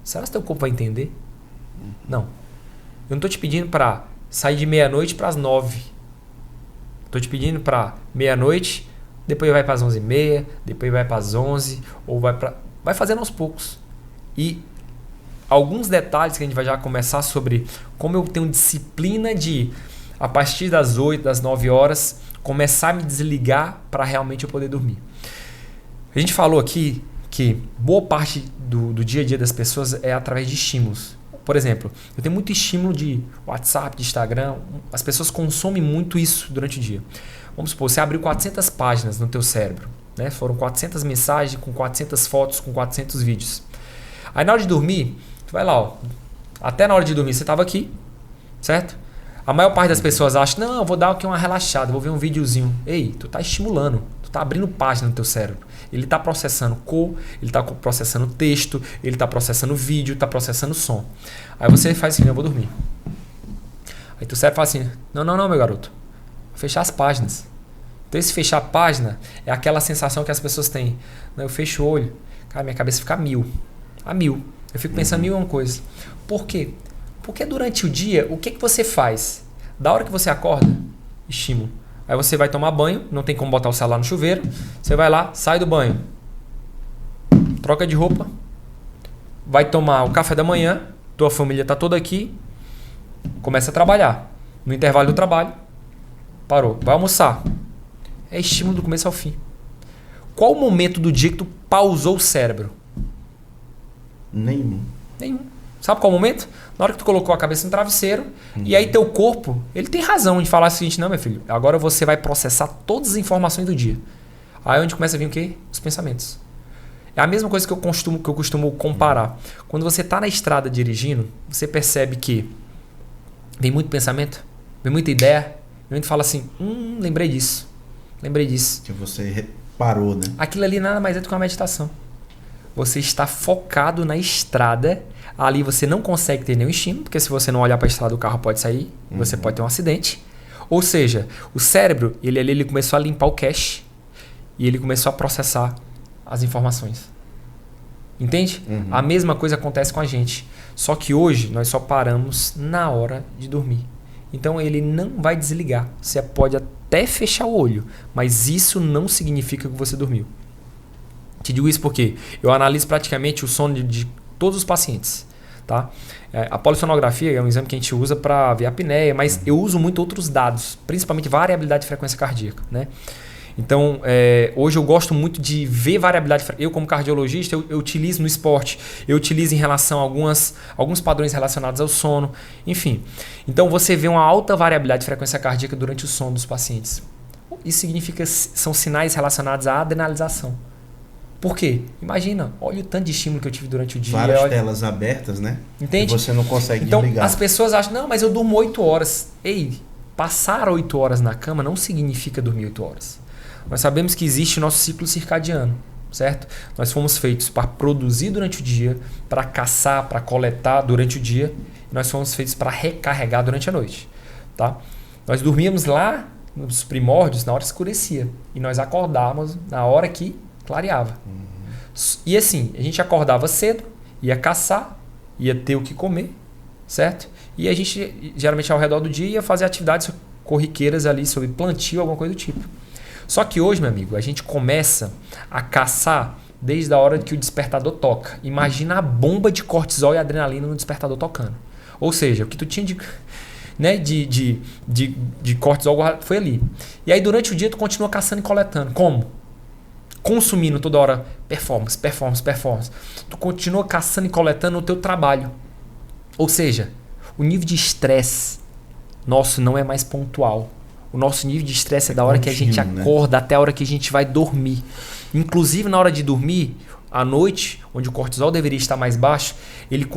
Será que seu corpo vai entender? Não. Eu não estou te pedindo para sair de meia-noite para as 9. Estou te pedindo para meia-noite, depois vai para as 11h30, depois vai para as 11, ou vai fazendo aos poucos. E alguns detalhes que a gente vai já começar sobre como eu tenho disciplina de, a partir das 8, das 9 horas, começar a me desligar para realmente eu poder dormir. A gente falou aqui que boa parte do dia a dia das pessoas é através de estímulos. Por exemplo, eu tenho muito estímulo de WhatsApp, de Instagram. As pessoas consomem muito isso durante o dia. Vamos supor, você abriu 400 páginas no teu cérebro. Né? Foram 400 mensagens com 400 fotos, com 400 vídeos. Aí na hora de dormir, tu vai lá. Ó, até na hora de dormir você estava aqui, certo? A maior parte das pessoas acha, não, eu vou dar aqui uma relaxada, vou ver um videozinho. Ei, tu tá estimulando, tu tá abrindo página no teu cérebro. Ele está processando cor, ele está processando texto, ele está processando vídeo, está processando som. Aí você faz assim, eu vou dormir. Aí tu cérebro fala assim, não, meu garoto. Vou fechar as páginas. Então esse fechar a página é aquela sensação que as pessoas têm. Eu fecho o olho, cara, minha cabeça fica a 1000. A 1000. Eu fico pensando em 1001 coisa. Por quê? Porque durante o dia, o que você faz? Da hora que você acorda, estímulo. Aí você vai tomar banho, não tem como botar o celular no chuveiro. Você vai lá, sai do banho, troca de roupa, vai tomar o café da manhã, tua família está toda aqui, começa a trabalhar. No intervalo do trabalho, parou, vai almoçar. É estímulo do começo ao fim. Qual o momento do dia que tu pausou o cérebro? Nenhum. Sabe qual o momento? Na hora que tu colocou a cabeça no travesseiro, e aí teu corpo, ele tem razão de falar o seguinte, não, meu filho, agora você vai processar todas as informações do dia. Aí onde começa a vir o quê? Os pensamentos. É a mesma coisa que eu costumo comparar. Quando você está na estrada dirigindo, você percebe que vem muito pensamento, vem muita ideia, Meu mente fala assim, lembrei disso. Que você parou, né? Aquilo ali nada mais é do que uma meditação. Você está focado na estrada, ali você não consegue ter nenhum estímulo, porque se você não olhar para a estrada o carro pode sair, você pode ter um acidente. Ou seja, o cérebro, ele começou a limpar o cache e ele começou a processar as informações. Entende? A mesma coisa acontece com a gente. Só que hoje nós só paramos na hora de dormir. Então ele não vai desligar. Você pode até fechar o olho, mas isso não significa que você dormiu. Te digo isso porque eu analiso praticamente o sono de todos os pacientes. Tá? A polissonografia é um exame que a gente usa para ver a apneia, mas eu uso muito outros dados, principalmente variabilidade de frequência cardíaca. Né? Então, hoje eu gosto muito de ver variabilidade. Eu, como cardiologista, eu utilizo no esporte, eu utilizo em relação a alguns padrões relacionados ao sono, enfim. Então, você vê uma alta variabilidade de frequência cardíaca durante o sono dos pacientes. Isso significa são sinais relacionados à adrenalização. Por quê? Imagina, olha o tanto de estímulo que eu tive durante o dia. Várias telas abertas, né? Entende? E você não consegue então, desligar. As pessoas acham, não, mas eu durmo 8 horas. Ei, passar 8 horas na cama não significa dormir 8 horas. Nós sabemos que existe o nosso ciclo circadiano, certo? Nós fomos feitos para produzir durante o dia, para caçar, para coletar durante o dia. E nós fomos feitos para recarregar durante a noite. Tá? Nós dormíamos lá nos primórdios na hora que escurecia. E nós acordávamos na hora que clareava. E assim, a gente acordava cedo, ia caçar, ia ter o que comer, certo? E a gente, geralmente ao redor do dia, ia fazer atividades corriqueiras ali sobre plantio, alguma coisa do tipo. Só que hoje, meu amigo, a gente começa a caçar desde a hora que o despertador toca. Imagina a bomba de cortisol e adrenalina no despertador tocando. Ou seja, o que tu tinha de cortisol foi ali. E aí durante o dia tu continua caçando e coletando. Como? Consumindo toda hora performance. Tu continua caçando e coletando o teu trabalho. Ou seja, o nível de estresse nosso não é mais pontual. O nosso nível de estresse é da hora que a gente acorda até a hora que a gente vai dormir. Inclusive na hora de dormir, à noite, onde o cortisol deveria estar mais baixo,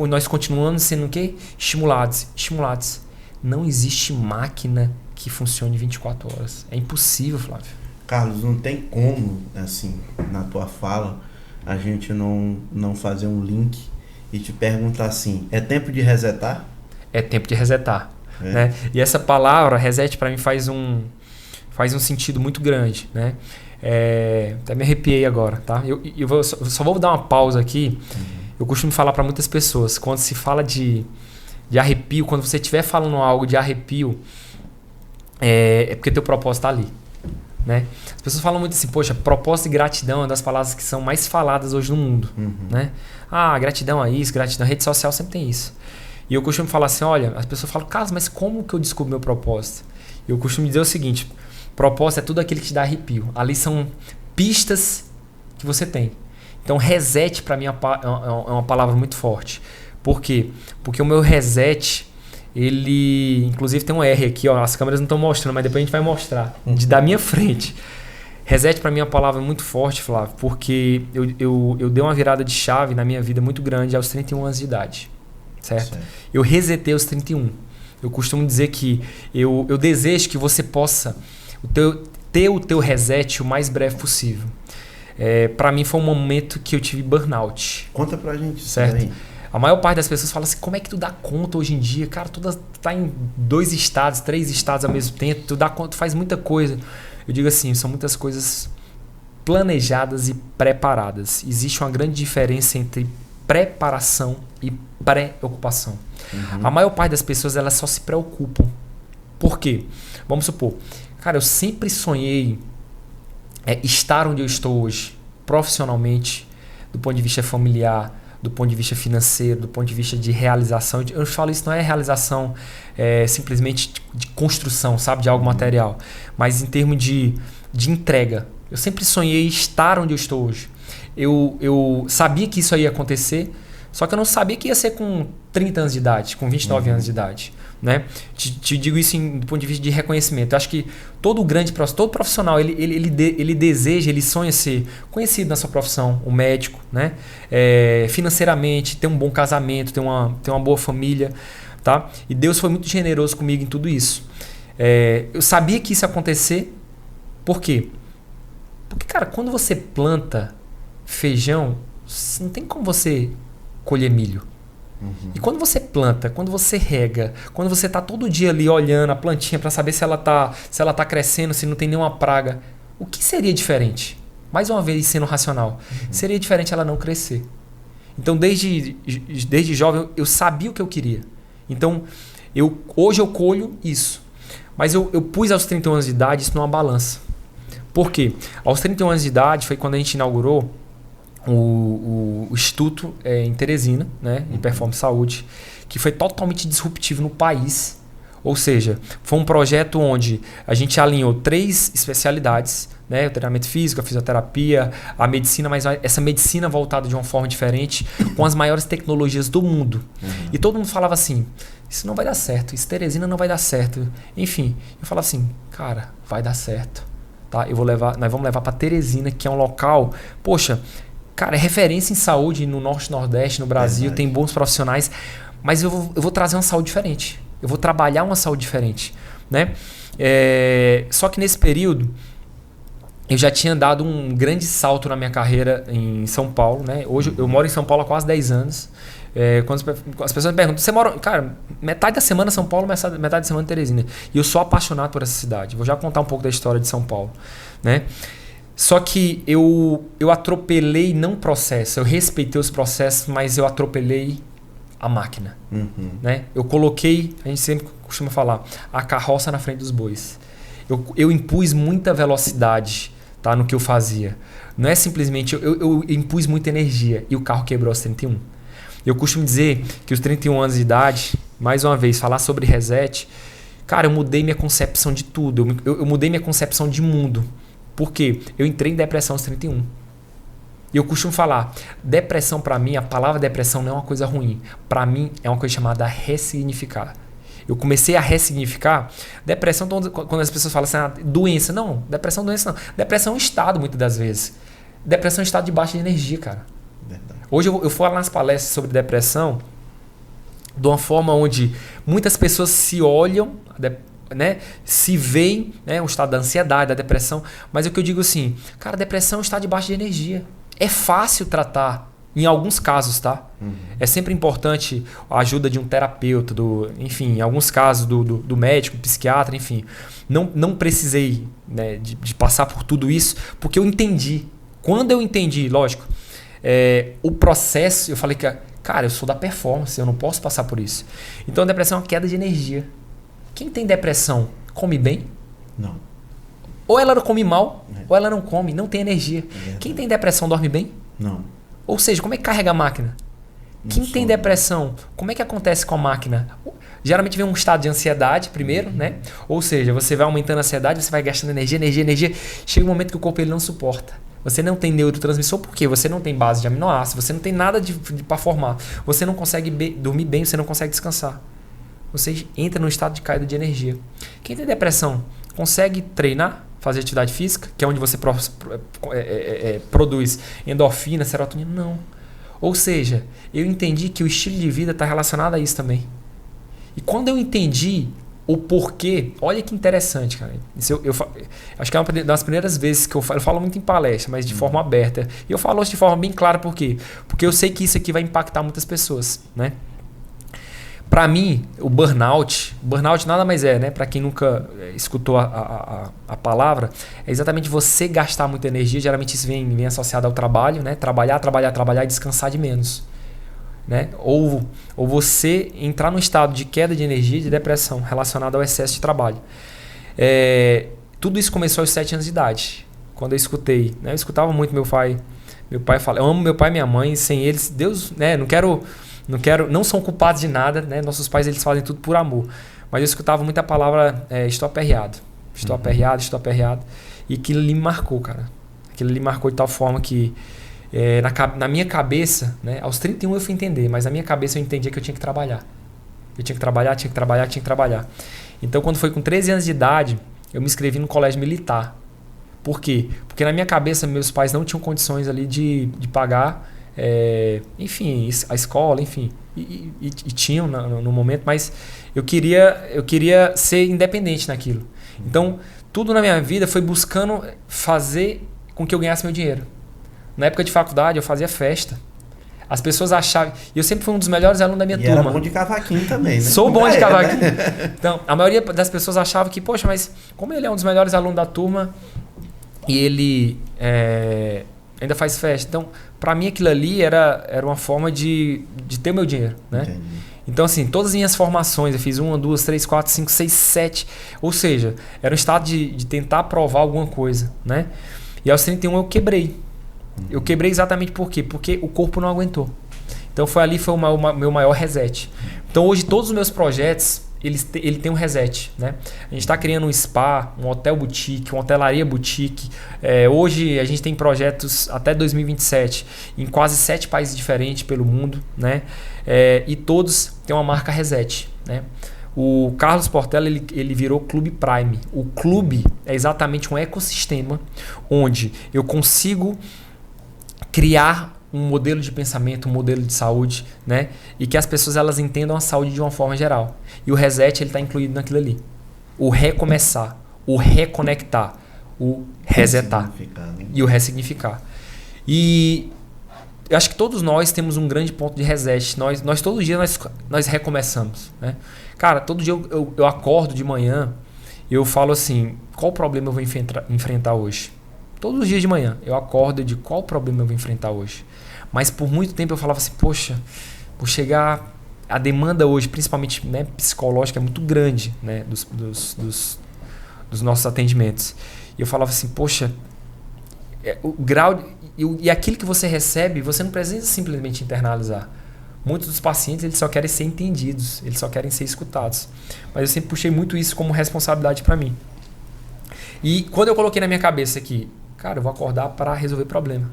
nós continuamos sendo o quê? Estimulados. Não existe máquina que funcione 24 horas. É impossível, Flávio. Carlos, não tem como, assim, na tua fala, a gente não fazer um link e te perguntar assim, é tempo de resetar? É tempo de resetar. Né? E essa palavra, reset, para mim faz um sentido muito grande. Né? Até me arrepiei agora. Tá? Eu só vou dar uma pausa aqui. Eu costumo falar para muitas pessoas, quando se fala de arrepio, quando você estiver falando algo de arrepio, é porque teu propósito está ali. Né? As pessoas falam muito assim, poxa, propósito e gratidão é uma das palavras que são mais faladas hoje no mundo. Né? Gratidão é isso, gratidão. Rede social sempre tem isso. E eu costumo falar assim, olha, as pessoas falam, Carlos, mas como que eu descubro meu propósito? Eu costumo dizer o seguinte, propósito é tudo aquilo que te dá arrepio. Ali são pistas que você tem. Então reset para mim é uma palavra muito forte. Por quê? Porque o meu reset, ele, inclusive tem um R aqui, ó, as câmeras não estão mostrando, mas depois a gente vai mostrar, da minha frente. Reset para mim é uma palavra muito forte, Flávio, porque eu dei uma virada de chave na minha vida muito grande aos 31 anos de idade. Certo? Eu resetei aos 31. Eu costumo dizer que eu desejo que você possa ter o teu reset o mais breve possível. Para mim foi um momento que eu tive burnout. Conta pra gente, certo? A maior parte das pessoas fala assim, como é que tu dá conta hoje em dia? Cara, tu tá em 2 estados, 3 estados ao mesmo tempo, tu dá conta, tu faz muita coisa. Eu digo assim, são muitas coisas planejadas e preparadas. Existe uma grande diferença entre preparação e preocupação. A maior parte das pessoas, elas só se preocupam. Por quê? Vamos supor, cara, eu sempre sonhei estar onde eu estou hoje, profissionalmente, do ponto de vista familiar, do ponto de vista financeiro, do ponto de vista de realização. Eu falo isso não é realização simplesmente de construção, sabe, de algo material, mas em termos de entrega. Eu sempre sonhei estar onde eu estou hoje. Eu sabia que isso ia acontecer, só que eu não sabia que ia ser com 30 anos de idade, com 29 anos de idade. Né? Te digo isso do ponto de vista de reconhecimento. Eu acho que todo profissional, ele deseja, ele sonha ser conhecido na sua profissão, o médico, né? Financeiramente, ter um bom casamento, ter uma boa família. Tá? E Deus foi muito generoso comigo em tudo isso. Eu sabia que isso ia acontecer. Por quê? Porque, cara, quando você planta feijão, não tem como você colher milho. E quando você planta, quando você rega, quando você tá todo dia ali olhando a plantinha para saber se ela tá crescendo, se não tem nenhuma praga, o que seria diferente? Mais uma vez sendo racional, seria diferente ela não crescer. Então desde jovem eu sabia o que eu queria. Então hoje eu colho isso. Mas eu pus aos 31 anos de idade isso numa balança. Por quê? Aos 31 anos de idade foi quando a gente inaugurou o Instituto em Teresina, né, de Performance Saúde, que foi totalmente disruptivo no país. Ou seja, foi um projeto onde a gente alinhou 3 especialidades, né, o treinamento físico, a fisioterapia, a medicina, mas essa medicina voltada de uma forma diferente, com as maiores tecnologias do mundo. E todo mundo falava assim, isso não vai dar certo, isso Teresina não vai dar certo. Enfim, eu falava assim, cara, vai dar certo. Tá? Nós vamos levar para Teresina, que é um local, poxa, cara, é referência em saúde no Norte e Nordeste, no Brasil, tem bons profissionais, mas eu vou trazer uma saúde diferente. Eu vou trabalhar uma saúde diferente. Né? Só que nesse período, eu já tinha dado um grande salto na minha carreira em São Paulo. Né? Hoje eu moro em São Paulo há quase 10 anos. Quando as pessoas me perguntam, você mora... Cara, metade da semana em São Paulo, metade da semana em Teresina. E eu sou apaixonado por essa cidade. Vou já contar um pouco da história de São Paulo. Né? Só que eu atropelei não o processo, eu respeitei os processos, mas eu atropelei a máquina. Né? Eu coloquei, a gente sempre costuma falar, a carroça na frente dos bois. Eu impus muita velocidade, tá, no que eu fazia. Não é simplesmente, eu impus muita energia e o carro quebrou aos 31. Eu costumo dizer que os 31 anos de idade, mais uma vez, falar sobre reset, cara, eu mudei minha concepção de tudo, eu mudei minha concepção de mundo. Por quê? Eu entrei em depressão aos 31. E eu costumo falar, depressão para mim, a palavra depressão não é uma coisa ruim. Para mim é uma coisa chamada ressignificar. Eu comecei a ressignificar. Depressão, quando as pessoas falam assim, doença. Não, depressão doença não. Depressão é um estado, muitas das vezes. Depressão é um estado de baixa energia, cara. Verdade. Hoje eu falo nas palestras sobre depressão de uma forma onde muitas pessoas se olham, né, se veem, né, um estado da ansiedade, da depressão, mas o que eu digo assim, cara, depressão é um estado de baixa de energia. É fácil tratar, em alguns casos, tá? É sempre importante a ajuda de um terapeuta, enfim, em alguns casos do médico, psiquiatra, enfim. Não precisei, né, de passar por tudo isso, porque eu entendi. Quando eu entendi, lógico, o processo, eu falei que, cara, eu sou da performance, eu não posso passar por isso. Então a depressão é uma queda de energia. Quem tem depressão come bem? Não. Ou ela não come mal, ou ela não come, não tem energia. Quem tem depressão dorme bem? Não. Ou seja, como é que carrega a máquina? Quem tem depressão, como é que acontece com a máquina? Geralmente vem um estado de ansiedade primeiro, né? Ou seja, você vai aumentando a ansiedade, você vai gastando energia. Chega um momento que o corpo ele não suporta. Você não tem neurotransmissor porque você não tem base de aminoácidos, você não tem nada para formar. Você não consegue dormir bem, você não consegue descansar. Você entra num estado de caída de energia. Quem tem depressão consegue treinar, fazer atividade física, que é onde você produz endorfina, serotonina? Não. Ou seja, eu entendi que o estilo de vida está relacionado a isso também. E quando eu entendi o porquê, olha que interessante, cara. Isso eu acho que é uma das primeiras vezes que eu falo muito em palestra, mas de forma aberta. E eu falo isso de forma bem clara, por quê? Porque eu sei que isso aqui vai impactar muitas pessoas, né? Para mim, o burnout nada mais é, né? Para quem nunca escutou a palavra, é exatamente você gastar muita energia. Geralmente isso vem associado ao trabalho, né? Trabalhar e descansar de menos, né? Ou você entrar num estado de queda de energia e de depressão relacionado ao excesso de trabalho. Tudo isso começou aos 7 anos de idade, quando eu escutei, né? Eu escutava muito meu pai fala, eu amo meu pai e minha mãe, sem eles, Deus, né? Não são culpados de nada, né? Nossos pais eles fazem tudo por amor. Mas eu escutava muito a palavra estou aperreado. Estou aperreado. E aquilo ali me marcou, cara. Aquilo ali me marcou de tal forma que na minha cabeça, né? Aos 31 eu fui entender, mas na minha cabeça eu entendia que eu tinha que trabalhar. Eu tinha que trabalhar. Então quando foi com 13 anos de idade, eu me inscrevi no colégio militar. Por quê? Porque na minha cabeça meus pais não tinham condições ali de pagar enfim, a escola, enfim, e tinham no momento, mas eu queria ser independente naquilo. Então, tudo na minha vida foi buscando fazer com que eu ganhasse meu dinheiro. Na época de faculdade, eu fazia festa. As pessoas achavam... E eu sempre fui um dos melhores alunos da minha turma. E era bom de cavaquinho também, né? Sou bom de cavaquinho. Né? Então, a maioria das pessoas achava que, poxa, mas como ele é um dos melhores alunos da turma e ele ainda faz festa. Então, para mim aquilo ali era uma forma de ter meu dinheiro, né? Entendi. Então, assim, todas as minhas formações, eu fiz 1, 2, 3, 4, 5, 6, 7. Ou seja, era um estado de tentar provar alguma coisa, né? E aos 31 eu quebrei. Eu quebrei exatamente por quê? Porque o corpo não aguentou. Então foi o meu maior reset. Então hoje todos os meus projetos, ele tem um reset, né? A gente está criando um spa, um hotel boutique, uma hotelaria boutique. Hoje a gente tem projetos até 2027 em quase 7 países diferentes pelo mundo, né? E todos têm uma marca reset, né? O Carlos Portela ele virou Clube Prime. O clube é exatamente um ecossistema onde eu consigo criar um modelo de pensamento, um modelo de saúde, né? E que as pessoas elas entendam a saúde de uma forma geral. E o reset ele está incluído naquilo ali. O recomeçar, o reconectar, o resetar e o ressignificar. E eu acho que todos nós temos um grande ponto de reset. Nós todo dia nós recomeçamos, né? Cara, todo dia eu acordo de manhã e eu falo assim, qual problema eu vou enfrentar hoje? Todos os dias de manhã eu acordo e digo, qual problema eu vou enfrentar hoje? Mas por muito tempo eu falava assim, poxa, vou chegar... A demanda hoje, principalmente, né, psicológica, é muito grande, né, dos nossos atendimentos. E eu falava assim, poxa, o grau... E aquilo que você recebe, você não precisa simplesmente internalizar. Muitos dos pacientes eles só querem ser entendidos, eles só querem ser escutados. Mas eu sempre puxei muito isso como responsabilidade para mim. E quando eu coloquei na minha cabeça que, cara, eu vou acordar para resolver problema.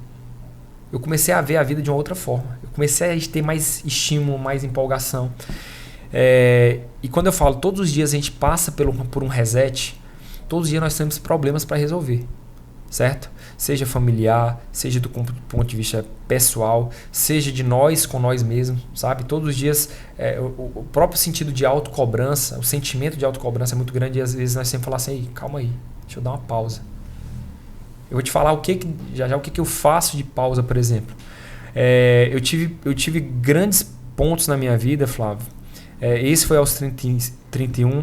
Eu comecei a ver a vida de uma outra forma. Eu comecei a ter mais estímulo, mais empolgação. E quando eu falo, todos os dias a gente passa por um reset, todos os dias nós temos problemas para resolver. Certo? Seja familiar, seja do ponto de vista pessoal, seja de nós com nós mesmos, sabe? Todos os dias o próprio sentido de autocobrança, o sentimento de autocobrança é muito grande e às vezes nós sempre falamos assim, calma aí, deixa eu dar uma pausa. Eu vou te falar o que eu faço de pausa, por exemplo. Eu tive grandes pontos na minha vida, Flávio. Esse foi aos 31.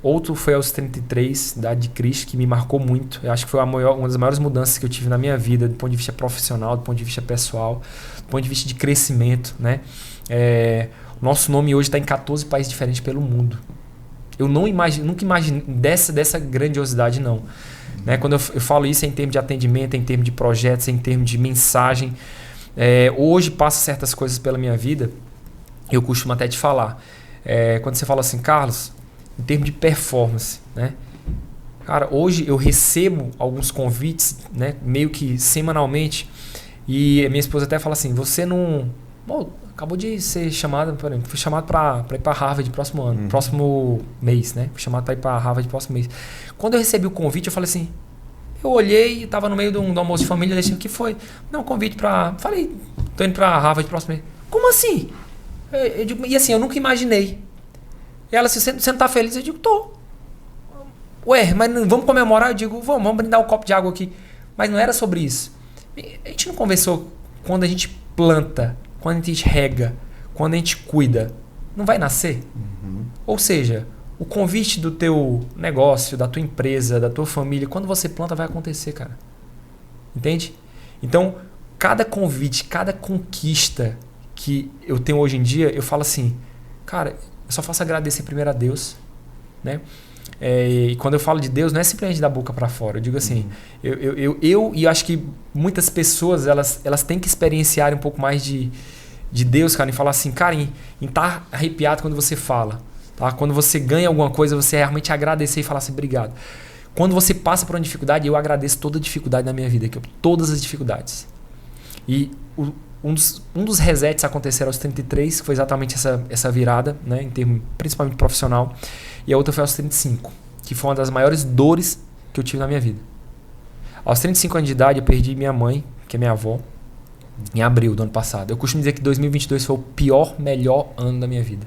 Outro foi aos 33, idade de Cristo, que me marcou muito. Eu acho que foi uma das maiores mudanças que eu tive na minha vida, do ponto de vista profissional, do ponto de vista pessoal, do ponto de vista de crescimento, né? O nosso nome hoje está em 14 países diferentes pelo mundo. Eu nunca imaginei dessa grandiosidade, não. Né? Quando eu falo isso é em termos de atendimento, é em termos de projetos, é em termos de mensagem. Hoje passa certas coisas pela minha vida, eu costumo até te falar. Quando você fala assim, Carlos, em termos de performance, né? Cara, hoje eu recebo alguns convites, né? Meio que semanalmente, e a minha esposa até fala assim, você não... Bom, acabou de ser chamado, por exemplo, fui chamado para ir para Harvard próximo ano, próximo mês, né? Fui chamado para ir para Harvard próximo mês. Quando eu recebi o convite, eu falei assim, eu olhei, estava no meio do almoço de família, deixei o que foi? Não, convite para... Falei, tô indo para Harvard próximo mês. Como assim? E assim, eu nunca imaginei. E ela assim, você não tá feliz? Eu digo, tô. Ué, mas vamos comemorar? Eu digo, vamos brindar um copo de água aqui. Mas não era sobre isso. A gente não conversou quando a gente planta, quando a gente rega, quando a gente cuida, não vai nascer? Ou seja, o convite do teu negócio, da tua empresa, da tua família, quando você planta vai acontecer, cara. Entende? Então, cada convite, cada conquista que eu tenho hoje em dia, eu falo assim, cara, eu só faço agradecer primeiro a Deus, né? E quando eu falo de Deus, não é simplesmente da boca para fora. Eu digo assim, eu acho que muitas pessoas elas têm que experienciar um pouco mais de Deus, cara, e falar assim, cara, em estar arrepiado quando você fala, tá? Quando você ganha alguma coisa, você realmente agradecer e falar assim, obrigado. Quando você passa por uma dificuldade, eu agradeço toda a dificuldade na minha vida, todas as dificuldades. E um dos resets aconteceram aos 33, que foi exatamente essa virada, né, em termos principalmente profissional, e a outra foi aos 35, que foi uma das maiores dores que eu tive na minha vida. Aos 35 anos de idade eu perdi minha mãe, que é minha avó, Em abril do ano passado. Eu costumo dizer que 2022 foi o pior, melhor ano da minha vida.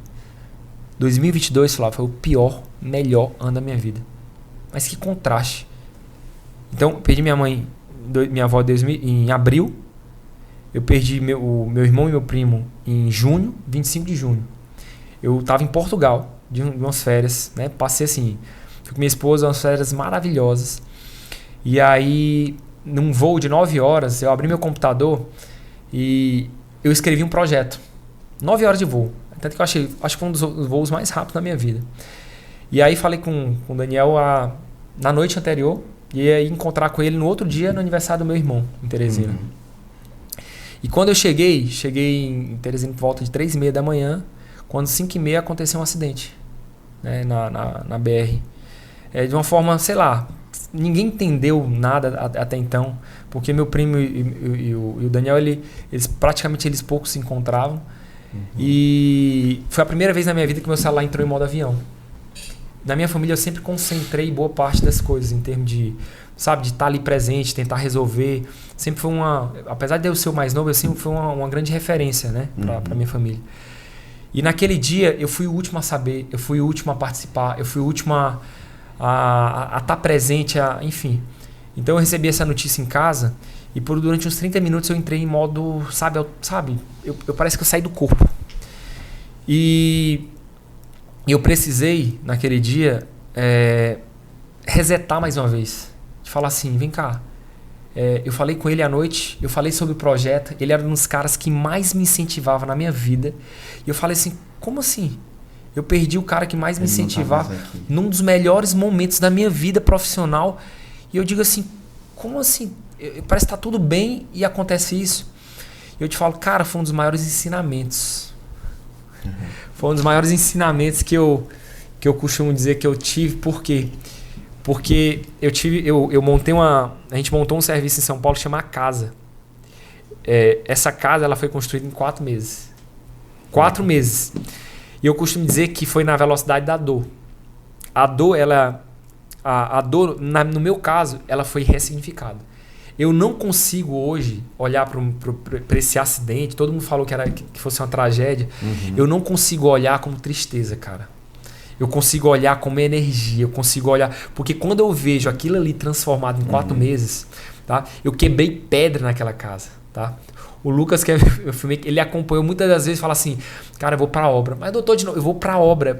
2022, Flávio, foi o pior, melhor ano da minha vida. Mas que contraste. Então, eu perdi minha mãe, minha avó em abril. Eu perdi meu irmão e meu primo em junho, 25 de junho. Eu estava em Portugal, de umas férias, né? Passei assim, fui com minha esposa, umas férias maravilhosas. E aí, num voo de 9 horas, eu abri meu computador e eu escrevi um projeto. 9 horas de voo. Tanto que eu acho que foi um dos voos mais rápidos da minha vida. E aí falei com o Daniel na noite anterior e ia encontrar com ele no outro dia no aniversário do meu irmão, em Teresina. E quando eu cheguei em Teresina por volta de 3h30 da manhã, quando 5h30 aconteceu um acidente, né, na BR. De uma forma, sei lá, ninguém entendeu nada até então, porque meu primo e o Daniel, eles poucos se encontravam. E foi a primeira vez na minha vida que meu celular entrou em modo avião. Na minha família eu sempre concentrei boa parte das coisas em termos de, sabe, de estar ali presente, tentar resolver. Sempre foi apesar de eu ser o mais novo, eu sempre fui uma grande referência, né, para minha família. E naquele dia eu fui o último a saber, eu fui o último a participar, eu fui o último a estar presente, enfim. Então eu recebi essa notícia em casa e durante uns 30 minutos eu entrei em modo, eu parece que eu saí do corpo. E eu precisei, naquele dia, resetar mais uma vez. De falar assim, vem cá. Eu falei com ele à noite, eu falei sobre o projeto, ele era um dos caras que mais me incentivava na minha vida. E eu falei assim, como assim? Eu perdi o cara que mais me incentivava num dos melhores momentos da minha vida profissional. E eu digo assim, como assim? Parece que tá tudo bem e acontece isso. E eu te falo, cara, foi um dos maiores ensinamentos. Foi um dos maiores ensinamentos que eu costumo dizer que eu tive. Por quê? Porque eu montei a gente montou um serviço em São Paulo chamado Casa. Essa casa ela foi construída em 4 meses. 4 meses. E eu costumo dizer que foi na velocidade da dor. A dor, no meu caso, ela foi ressignificada. Eu não consigo hoje olhar para esse acidente. Todo mundo falou que fosse uma tragédia. Eu não consigo olhar como tristeza, cara. Eu consigo olhar como energia. Eu consigo olhar... Porque quando eu vejo aquilo ali transformado em 4 meses, tá? Eu quebrei pedra naquela casa, tá? O Lucas, que ele acompanhou muitas das vezes, fala assim, cara, eu vou pra obra. Mas doutor, de novo, eu vou pra obra.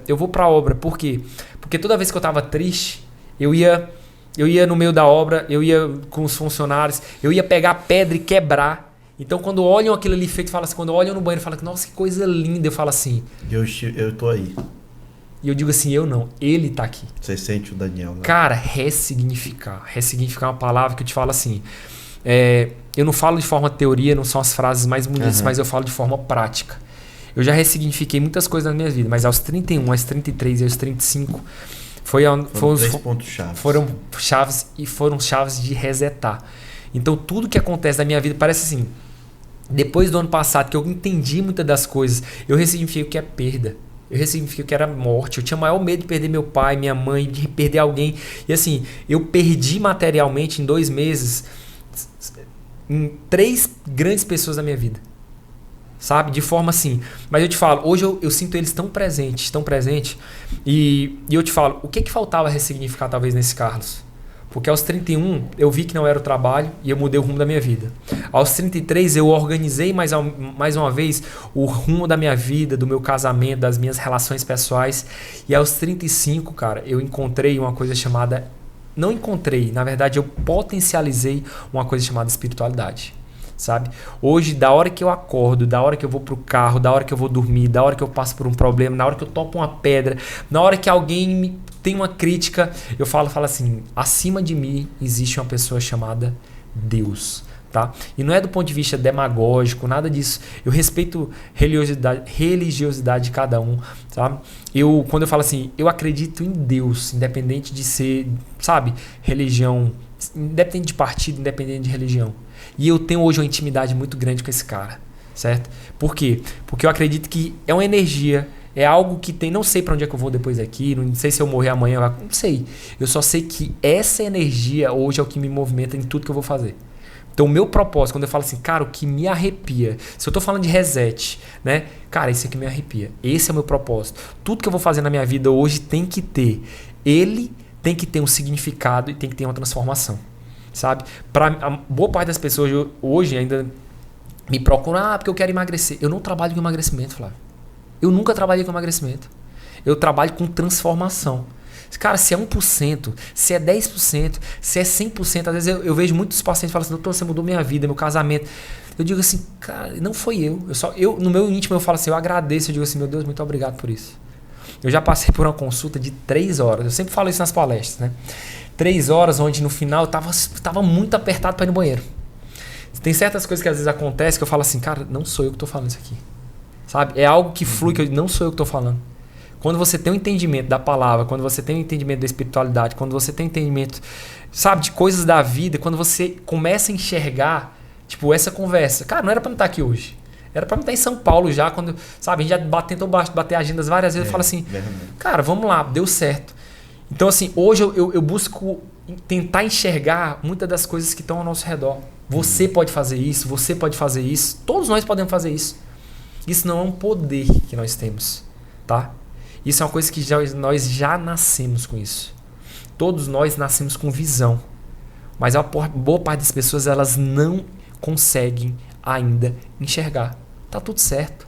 Por quê? Porque toda vez que eu tava triste, eu ia no meio da obra, eu ia com os funcionários, eu ia pegar pedra e quebrar. Então, quando olham aquilo ali feito, fala assim, quando olham no banheiro, fala, nossa, que coisa linda. Eu falo assim... Eu tô aí. E eu digo assim, eu não, ele tá aqui. Você sente o Daniel lá. Cara, ressignificar. Ressignificar é uma palavra que eu te falo assim... eu não falo de forma teoria, não são as frases mais bonitas, mas eu falo de forma prática. Eu já ressignifiquei muitas coisas na minha vida, mas aos 31, aos 33 e aos 35 foram 3 pontos chaves. Foram chaves de resetar. Então tudo que acontece na minha vida parece assim, depois do ano passado que eu entendi muitas das coisas, eu ressignifiquei o que é perda. Eu ressignifiquei o que era morte. Eu tinha maior medo de perder meu pai, minha mãe, de perder alguém. E assim, eu perdi materialmente em 2 meses 3 grandes pessoas da minha vida, sabe? De forma assim. Mas eu te falo, hoje eu sinto eles tão presentes. E eu te falo, o que faltava ressignificar talvez nesse Carlos? Porque aos 31 eu vi que não era o trabalho e eu mudei o rumo da minha vida. Aos 33 eu organizei mais uma vez o rumo da minha vida, do meu casamento, das minhas relações pessoais. E aos 35, cara, eu encontrei uma coisa chamada... Não encontrei, na verdade eu potencializei uma coisa chamada espiritualidade, sabe? Hoje, da hora que eu acordo, da hora que eu vou pro carro, da hora que eu vou dormir, da hora que eu passo por um problema, na hora que eu topo uma pedra, na hora que alguém me tem uma crítica, eu falo assim, acima de mim existe uma pessoa chamada Deus, tá? E não é do ponto de vista demagógico, nada disso. Eu respeito religiosidade de cada um, sabe? Quando eu falo assim, eu acredito em Deus, independente de ser, sabe, religião, independente de partido, independente de religião. E eu tenho hoje uma intimidade muito grande com esse cara, certo? Por quê? Porque eu acredito que é uma energia, é algo que tem, não sei para onde é que eu vou depois daqui, não sei se eu morrer amanhã, não sei. Eu só sei que essa energia hoje é o que me movimenta em tudo que eu vou fazer. Então, o meu propósito, quando eu falo assim, cara, o que me arrepia, se eu tô falando de reset, né? Cara, isso aqui me arrepia. Esse é o meu propósito. Tudo que eu vou fazer na minha vida hoje tem que ter. Ele tem que ter um significado e tem que ter uma transformação, sabe? Para a boa parte das pessoas hoje ainda me procuram, porque eu quero emagrecer. Eu não trabalho com emagrecimento, Flávio. Eu nunca trabalhei com emagrecimento. Eu trabalho com transformação. Cara, se é 1%, se é 10%, se é 100%, às vezes eu vejo muitos pacientes falando assim, doutor, você mudou minha vida, meu casamento. Eu digo assim, cara, não foi eu. No meu íntimo eu falo assim, eu agradeço, eu digo assim, meu Deus, muito obrigado por isso. Eu já passei por uma consulta de 3 horas, eu sempre falo isso nas palestras, né? 3 horas, onde no final eu tava muito apertado para ir no banheiro. Tem certas coisas que às vezes acontecem que eu falo assim, cara, não sou eu que tô falando isso aqui. Sabe? É algo que flui, que não sou eu que tô falando. Quando você tem um entendimento da palavra, quando você tem um entendimento da espiritualidade, quando você tem um entendimento, sabe, de coisas da vida, quando você começa a enxergar, tipo, essa conversa. Cara, não era pra me estar aqui hoje. Era pra me estar em São Paulo já, quando, sabe, a gente já tentou bater agendas várias vezes. Eu falo assim, cara, vamos lá, deu certo. Então, assim, hoje eu busco tentar enxergar muitas das coisas que estão ao nosso redor. Você pode fazer isso, você pode fazer isso, todos nós podemos fazer isso. Isso não é um poder que nós temos, tá? Isso é uma coisa que nós já nascemos com isso. Todos nós nascemos com visão. Mas a boa parte das pessoas, elas não conseguem ainda enxergar. Tá tudo certo.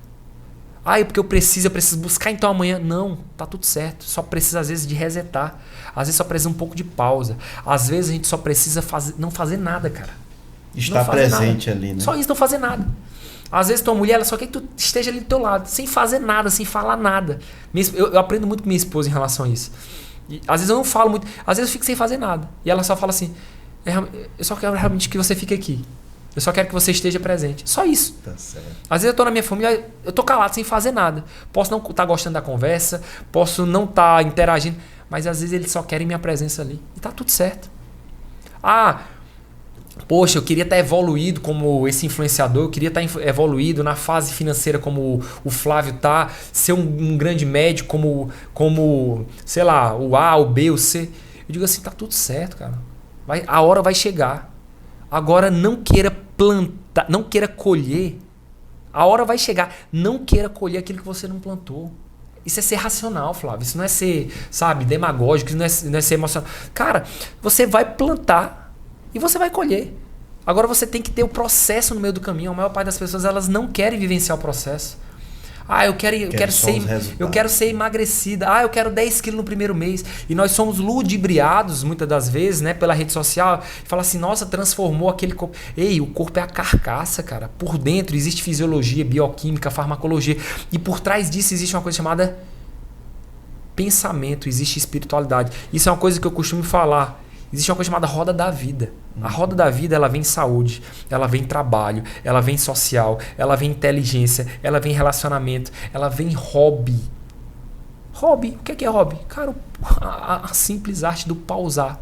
É porque eu preciso buscar então amanhã. Não, tá tudo certo. Só precisa às vezes de resetar. Às vezes só precisa um pouco de pausa. Às vezes a gente só precisa não fazer nada, cara. Estar presente nada. Ali, né? Só isso, não fazer nada. Às vezes tua mulher ela só quer que tu esteja ali do teu lado, sem fazer nada, sem falar nada. Eu aprendo muito com minha esposa em relação a isso. E, às vezes eu não falo muito, às vezes eu fico sem fazer nada. E ela só fala assim, eu só quero realmente que você fique aqui. Eu só quero que você esteja presente. Só isso. Tá certo. Às vezes eu tô na minha família, eu tô calado sem fazer nada. Posso não estar gostando da conversa, posso não estar interagindo, mas às vezes eles só querem minha presença ali. E tá tudo certo. Poxa, eu queria estar evoluído como esse influenciador, eu queria estar evoluído na fase financeira como o Flávio tá, ser um grande médico como, sei lá, o A, o B, o C. Eu digo assim, tá tudo certo, cara. A hora vai chegar. Agora não queira plantar, não queira colher. A hora vai chegar. Não queira colher aquilo que você não plantou. Isso é ser racional, Flávio. Isso não é ser, sabe, demagógico, isso não é ser emocional. Cara, você vai plantar e você vai colher. Agora você tem que ter o processo no meio do caminho. A maior parte das pessoas, elas não querem vivenciar o processo. Eu quero ser emagrecida. Eu quero 10 quilos no primeiro mês. E nós somos ludibriados, muitas das vezes, né, pela rede social. E fala assim, nossa, transformou aquele corpo. Ei, o corpo é a carcaça, cara. Por dentro existe fisiologia, bioquímica, farmacologia. E por trás disso existe uma coisa chamada pensamento, existe espiritualidade. Isso é uma coisa que eu costumo falar. Existe uma coisa chamada roda da vida. A roda da vida, ela vem saúde, ela vem trabalho, ela vem social, ela vem inteligência, ela vem relacionamento, ela vem hobby. Hobby, o que é hobby? Cara, a simples arte do pausar.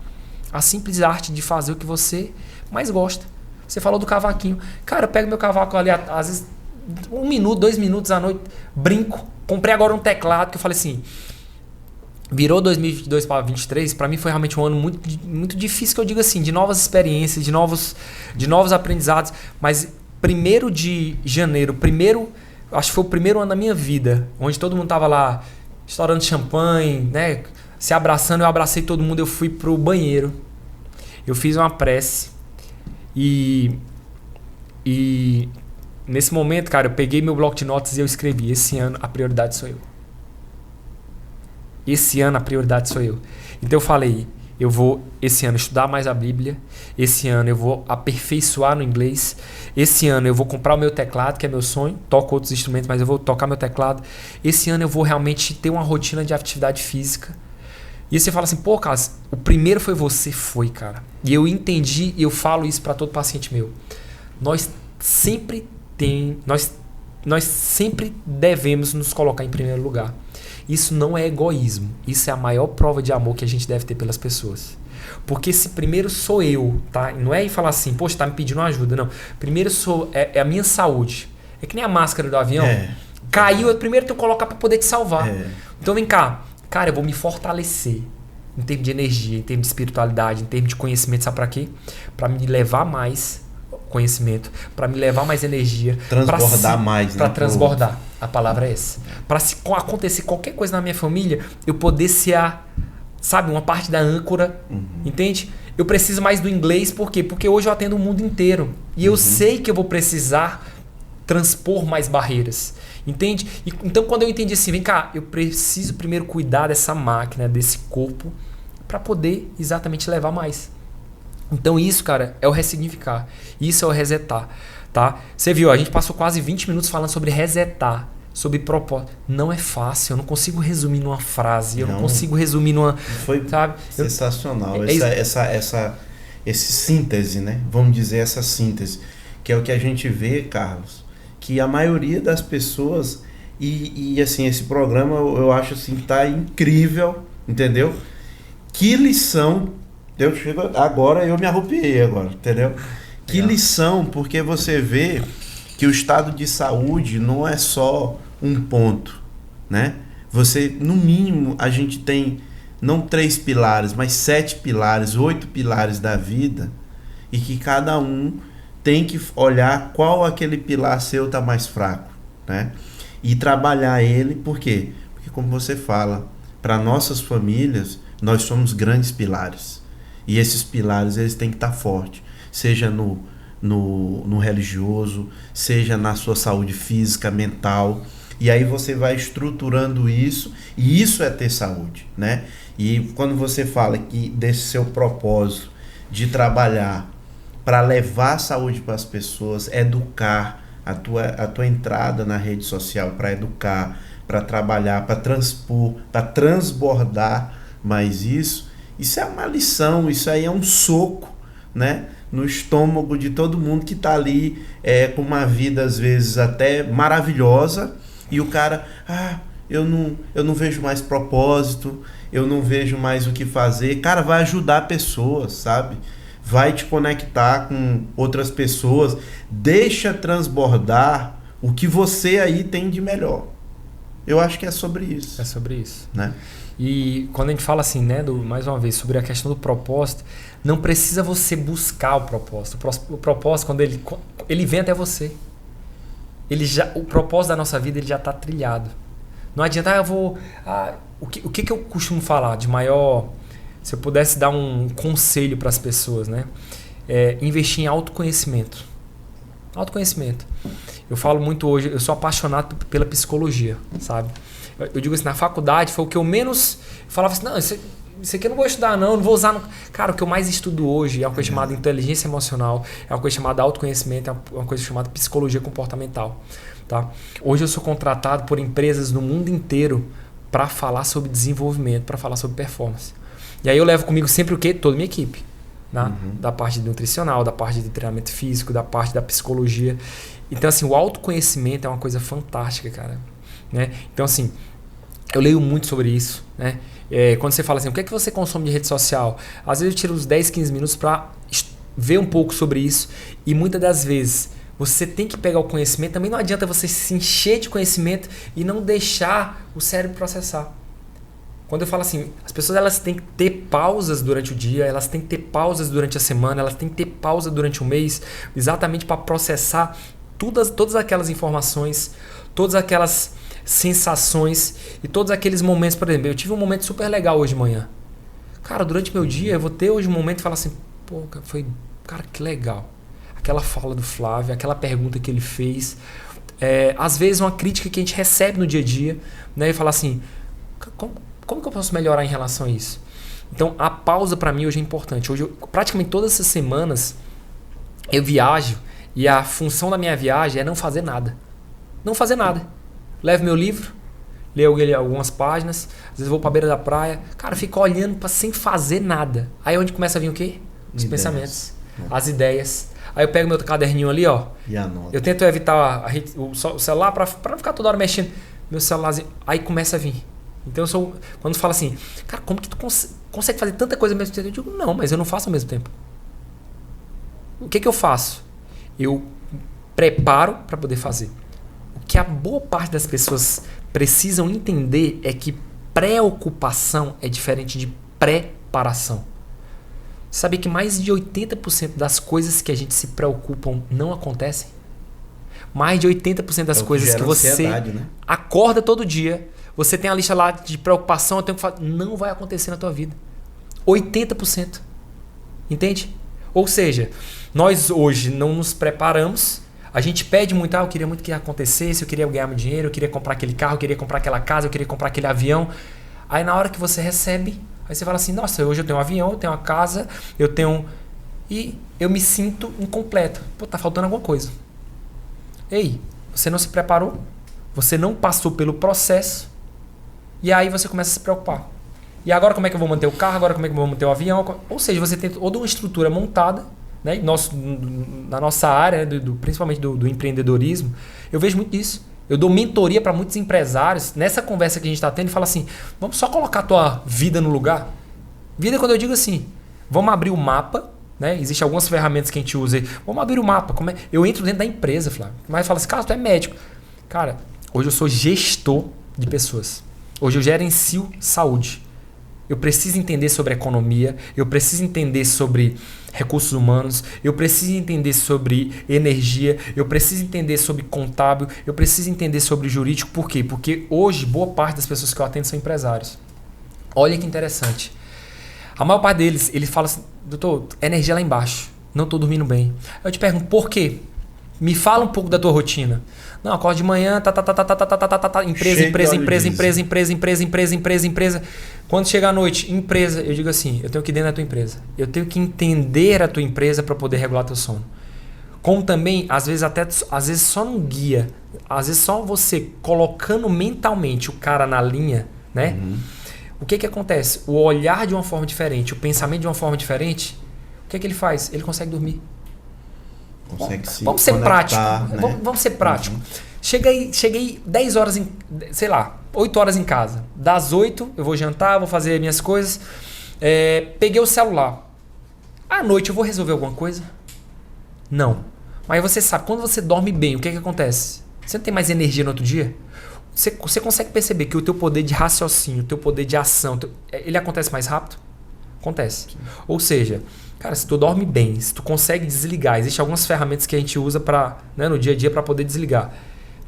A simples arte de fazer o que você mais gosta. Você falou do cavaquinho. Cara, eu pego meu cavaco ali, às vezes 1 minuto, 2 minutos à noite, brinco. Comprei agora um teclado que eu falei assim... Virou 2022 para 2023, para mim foi realmente um ano muito, muito difícil, que eu digo assim, de novas experiências, de novos aprendizados. Mas 1º de janeiro, acho que foi o primeiro ano da minha vida, onde todo mundo tava lá estourando champanhe, né, se abraçando, eu abracei todo mundo, eu fui pro banheiro, eu fiz uma prece e nesse momento, cara, eu peguei meu bloco de notas e eu escrevi: esse ano a prioridade sou eu. Esse ano a prioridade sou eu. Então eu falei, eu vou esse ano estudar mais a Bíblia, esse ano eu vou aperfeiçoar no inglês, esse ano eu vou comprar o meu teclado, que é meu sonho, toco outros instrumentos, mas eu vou tocar meu teclado. Esse ano eu vou realmente ter uma rotina de atividade física. E aí você fala assim, pô, Carlos, o primeiro foi você, cara. E eu entendi, e eu falo isso para todo paciente meu. Nós sempre devemos nos colocar em primeiro lugar. Isso não é egoísmo. Isso é a maior prova de amor que a gente deve ter pelas pessoas. Porque se primeiro sou eu, tá? Não é ir falar assim, poxa, tá me pedindo ajuda. Não. Primeiro é a minha saúde. É que nem a máscara do avião. Caiu, eu primeiro tenho que colocar para poder te salvar. Então vem cá. Cara, eu vou me fortalecer. Em termos de energia, em termos de espiritualidade, em termos de conhecimento. Sabe para quê? Para me levar mais. conhecimento, para me levar mais energia, transbordar mais, para transbordar. A palavra é essa. Para se acontecer qualquer coisa na minha família, eu poder ser uma parte da âncora, entende? Eu preciso mais do inglês, por quê? Porque hoje eu atendo o mundo inteiro e eu sei que eu vou precisar transpor mais barreiras, entende? Então quando eu entendi assim, vem cá, eu preciso primeiro cuidar dessa máquina, desse corpo, para poder exatamente levar mais. Então isso, cara, é o ressignificar. Isso é o resetar, tá? Você viu, a gente passou quase 20 minutos falando sobre resetar, sobre propósito. Não é fácil, eu não consigo resumir numa frase, eu não consigo resumir numa... Foi, sabe? Sensacional, essa síntese, né? Vamos dizer, essa síntese, que é o que a gente vê, Carlos, que a maioria das pessoas, e assim, esse programa eu acho assim, tá incrível, entendeu? Que lição, agora eu me arrupiei agora, entendeu? Que lição, porque você vê que o estado de saúde não é só um ponto, né? Você, no mínimo, a gente tem não 3 pilares, mas 7 pilares, 8 pilares da vida, e que cada um tem que olhar qual aquele pilar seu está mais fraco, né? E trabalhar ele, por quê? Porque como você fala, para nossas famílias, nós somos grandes pilares. E esses pilares, eles têm que estar fortes, seja no religioso, seja na sua saúde física, mental. E aí você vai estruturando isso, e isso é ter saúde, né? E quando você fala que desse seu propósito de trabalhar para levar a saúde para as pessoas, educar, a tua entrada na rede social para educar, para trabalhar, para transpor, para transbordar mais isso é uma lição, isso aí é um soco, né, no estômago de todo mundo que está ali com uma vida às vezes até maravilhosa, e o cara, eu não vejo mais propósito, eu não vejo mais o que fazer. Cara, vai ajudar pessoas, sabe? Vai te conectar com outras pessoas, deixa transbordar o que você aí tem de melhor. Eu acho que é sobre isso. É sobre isso, né? E quando a gente fala assim, né, mais uma vez, sobre a questão do propósito, não precisa você buscar o propósito. O propósito, quando ele vem até você. O propósito da nossa vida, ele já está trilhado. Não adianta, o que eu costumo falar de maior... Se eu pudesse dar um conselho para as pessoas, né? Investir em autoconhecimento. Autoconhecimento. Eu falo muito hoje, eu sou apaixonado pela psicologia, sabe? Eu digo assim, na faculdade foi o que eu menos falava assim, não, isso aqui eu não vou estudar não vou usar... Cara, o que eu mais estudo hoje é uma coisa chamada inteligência emocional, é uma coisa chamada autoconhecimento, é uma coisa chamada psicologia comportamental, tá? Hoje eu sou contratado por empresas no mundo inteiro para falar sobre desenvolvimento, para falar sobre performance. E aí eu levo comigo sempre o quê? Toda a minha equipe. Né? Da parte nutricional, da parte de treinamento físico, da parte da psicologia. Então, assim, o autoconhecimento é uma coisa fantástica, cara. Né? Então, assim, eu leio muito sobre isso. Né? Quando você fala assim, o que é que você consome de rede social? Às vezes eu tiro uns 10, 15 minutos para ver um pouco sobre isso. E muitas das vezes você tem que pegar o conhecimento. Também não adianta você se encher de conhecimento e não deixar o cérebro processar. Quando eu falo assim, as pessoas elas têm que ter pausas durante o dia, elas têm que ter pausas durante a semana, elas têm que ter pausa durante o mês, exatamente para processar todas aquelas informações, todas aquelas sensações e todos aqueles momentos. Por exemplo, eu tive um momento super legal hoje de manhã. Cara, durante meu dia, eu vou ter hoje um momento e falar assim, pô, cara, que legal. Aquela fala do Flávio, aquela pergunta que ele fez. Às vezes uma crítica que a gente recebe no dia a dia, né, e falar assim, como que eu posso melhorar em relação a isso? Então, a pausa para mim hoje é importante. Hoje, praticamente todas essas semanas, eu viajo e a função da minha viagem é não fazer nada. Não fazer nada. Levo meu livro, leio algumas páginas, às vezes vou para a beira da praia. Cara, fico olhando sem fazer nada. Aí onde começa a vir o quê? Os pensamentos, as ideias. Aí eu pego meu caderninho ali, ó. E anota. Eu tento evitar o celular para não ficar toda hora mexendo. Meu celularzinho. Aí começa a vir. Então, quando fala assim, cara, como que tu consegue fazer tanta coisa ao mesmo tempo? Eu digo, não, mas eu não faço ao mesmo tempo. O que eu faço? Eu preparo para poder fazer. O que a boa parte das pessoas precisam entender é que preocupação é diferente de preparação. Sabia que mais de 80% das coisas que a gente se preocupam não acontecem? Mais de 80% das coisas que você acorda todo dia, você tem a lista lá de preocupação, eu tenho que falar, não vai acontecer na tua vida. 80%. Entende? Ou seja, nós hoje não nos preparamos, a gente pede muito, eu queria muito que acontecesse, eu queria ganhar meu dinheiro, eu queria comprar aquele carro, eu queria comprar aquela casa, eu queria comprar aquele avião. Aí na hora que você recebe, aí você fala assim, nossa, hoje eu tenho um avião, eu tenho uma casa, eu tenho... E eu me sinto incompleto. Pô, tá faltando alguma coisa. Ei, você não se preparou, você não passou pelo processo, e aí você começa a se preocupar. E agora como é que eu vou manter o carro? Agora como é que eu vou manter o avião? Ou seja, você tem toda uma estrutura montada, né? Na nossa área, principalmente do empreendedorismo, eu vejo muito isso. Eu dou mentoria para muitos empresários. Nessa conversa que a gente está tendo, e fala assim, vamos só colocar a tua vida no lugar? Vida quando eu digo assim, vamos abrir o mapa, né? Existem algumas ferramentas que a gente usa aí. Vamos abrir o mapa. Eu entro dentro da empresa, Flávio. Mas fala assim, cara, tu é médico. Cara, hoje eu sou gestor de pessoas. Hoje eu gerencio saúde. Eu preciso entender sobre economia, eu preciso entender sobre recursos humanos, eu preciso entender sobre energia, eu preciso entender sobre contábil, eu preciso entender sobre jurídico. Por quê? Porque hoje boa parte das pessoas que eu atendo são empresários. Olha que interessante. A maior parte deles, ele fala assim, doutor, energia lá embaixo, não estou dormindo bem. Eu te pergunto, por quê? Me fala um pouco da tua rotina. Não, acordo de manhã, empresa. Quando chega a noite, empresa, eu digo assim, eu tenho que ir dentro da tua empresa. Eu tenho que entender a tua empresa para poder regular teu sono. Como também, às vezes só não guia, às vezes só você colocando mentalmente o cara na linha, né? O que acontece? O olhar de uma forma diferente, o pensamento de uma forma diferente, o que ele faz? Ele consegue dormir. Vamos ser prático. Né? Vamos ser prático. Cheguei 10 horas, 8 horas em casa. Das 8 eu vou jantar, vou fazer minhas coisas. Peguei o celular. À noite eu vou resolver alguma coisa? Não. Mas você sabe, quando você dorme bem, o que acontece? Você não tem mais energia no outro dia? Você consegue perceber que o teu poder de raciocínio, o teu poder de ação, ele acontece mais rápido? Acontece. Sim. Ou seja, cara, se tu dorme bem, se tu consegue desligar, existem algumas ferramentas que a gente usa no dia a dia para poder desligar.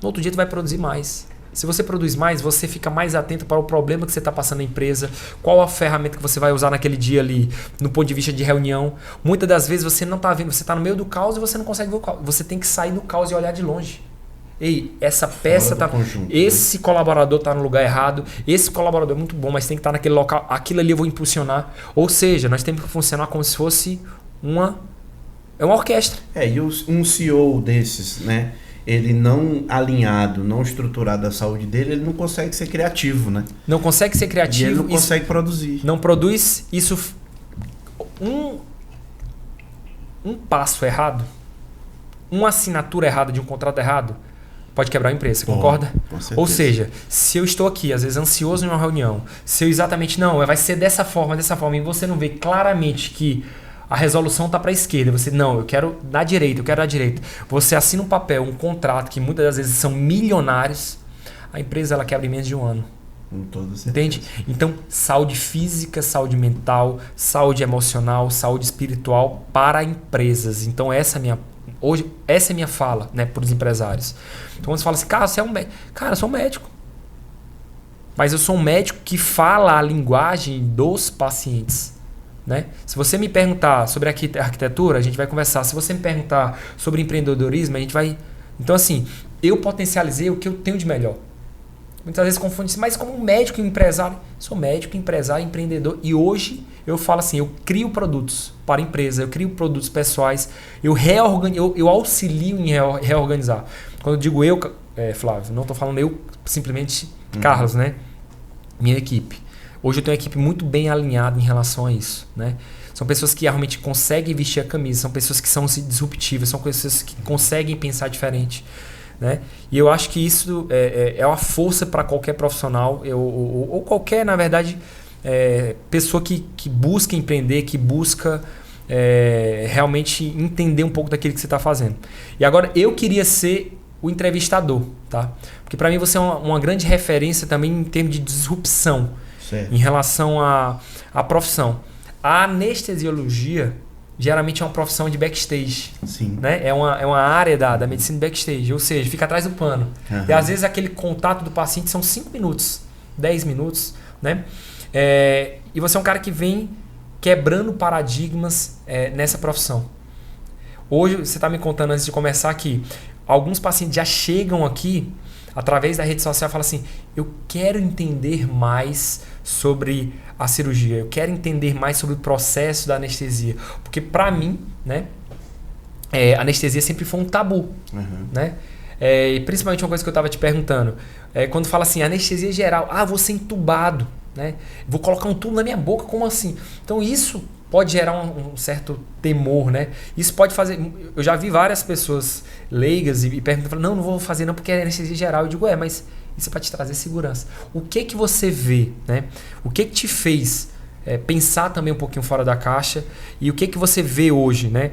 No outro dia tu vai produzir mais. Se você produz mais, você fica mais atento para o problema que você está passando na empresa, qual a ferramenta que você vai usar naquele dia ali, no ponto de vista de reunião. Muitas das vezes você não está vendo, você está no meio do caos e você não consegue ver o caos. Você tem que sair do caos e olhar de longe. Ei, essa peça tá. Esse colaborador está no lugar errado, esse colaborador é muito bom, mas tem que estar naquele local, aquilo ali eu vou impulsionar. Ou seja, nós temos que funcionar como se fosse uma orquestra. E um CEO desses, né? Ele não alinhado, não estruturado a saúde dele, ele não consegue ser criativo, né? Não consegue ser criativo. E ele não consegue produzir. Não produz isso. Um passo errado, uma assinatura errada de um contrato errado, pode quebrar a empresa, concorda? Com certeza. Ou seja, se eu estou aqui, às vezes ansioso em uma reunião, se eu exatamente, não, vai ser dessa forma, e você não vê claramente que a resolução está para a esquerda, você, não, eu quero da direita. Você assina um papel, um contrato, que muitas das vezes são milionários, a empresa ela quebra em menos de um ano. Entende? Então, saúde física, saúde mental, saúde emocional, saúde espiritual para empresas. Então, essa é minha fala, né, para os empresários. Então, quando você fala assim, cara, você é um médico. Cara, eu sou um médico. Mas eu sou um médico que fala a linguagem dos pacientes. Né? Se você me perguntar sobre arquitetura, a gente vai conversar. Se você me perguntar sobre empreendedorismo, a gente vai... Então, assim, eu potencializei o que eu tenho de melhor. Muitas vezes confunde-se, mas como médico e empresário, sou médico, empresário, empreendedor, e hoje eu falo assim, eu crio produtos para a empresa, eu crio produtos pessoais, eu auxilio em reorganizar. Quando eu digo Flávio, não estou falando eu simplesmente Carlos, né? Minha equipe. Hoje eu tenho uma equipe muito bem alinhada em relação a isso, né? São pessoas que realmente conseguem vestir a camisa, são pessoas que são disruptivas, são pessoas que conseguem pensar diferente. Né? E eu acho que isso é uma força para qualquer profissional ou qualquer, na verdade, pessoa que busca empreender, que busca realmente entender um pouco daquilo que você está fazendo. E agora eu queria ser o entrevistador, tá? Porque para mim você é uma grande referência também em termos de disrupção, certo, em relação à profissão. A anestesiologia geralmente é uma profissão de backstage. Sim. Né? É uma área da medicina backstage, ou seja, fica atrás do pano. Uhum. E às vezes aquele contato do paciente são 5 minutos, 10 minutos. Né? E você é um cara que vem quebrando paradigmas nessa profissão. Hoje, você está me contando antes de começar aqui, alguns pacientes já chegam aqui através da rede social e falam assim, eu quero entender mais sobre a cirurgia, eu quero entender mais sobre o processo da anestesia. Porque para mim, né, anestesia sempre foi um tabu. Uhum. Né? E principalmente uma coisa que eu estava te perguntando, quando fala assim, anestesia geral, vou ser entubado, né? Vou colocar um tubo na minha boca, como assim? Então isso pode gerar um certo temor, né? Isso pode fazer... Eu já vi várias pessoas leigas e perguntam, não vou fazer não porque é anestesia geral. Eu digo, mas isso é para te trazer segurança. O que você vê, né? O que te fez pensar também um pouquinho fora da caixa e o que você vê hoje, né?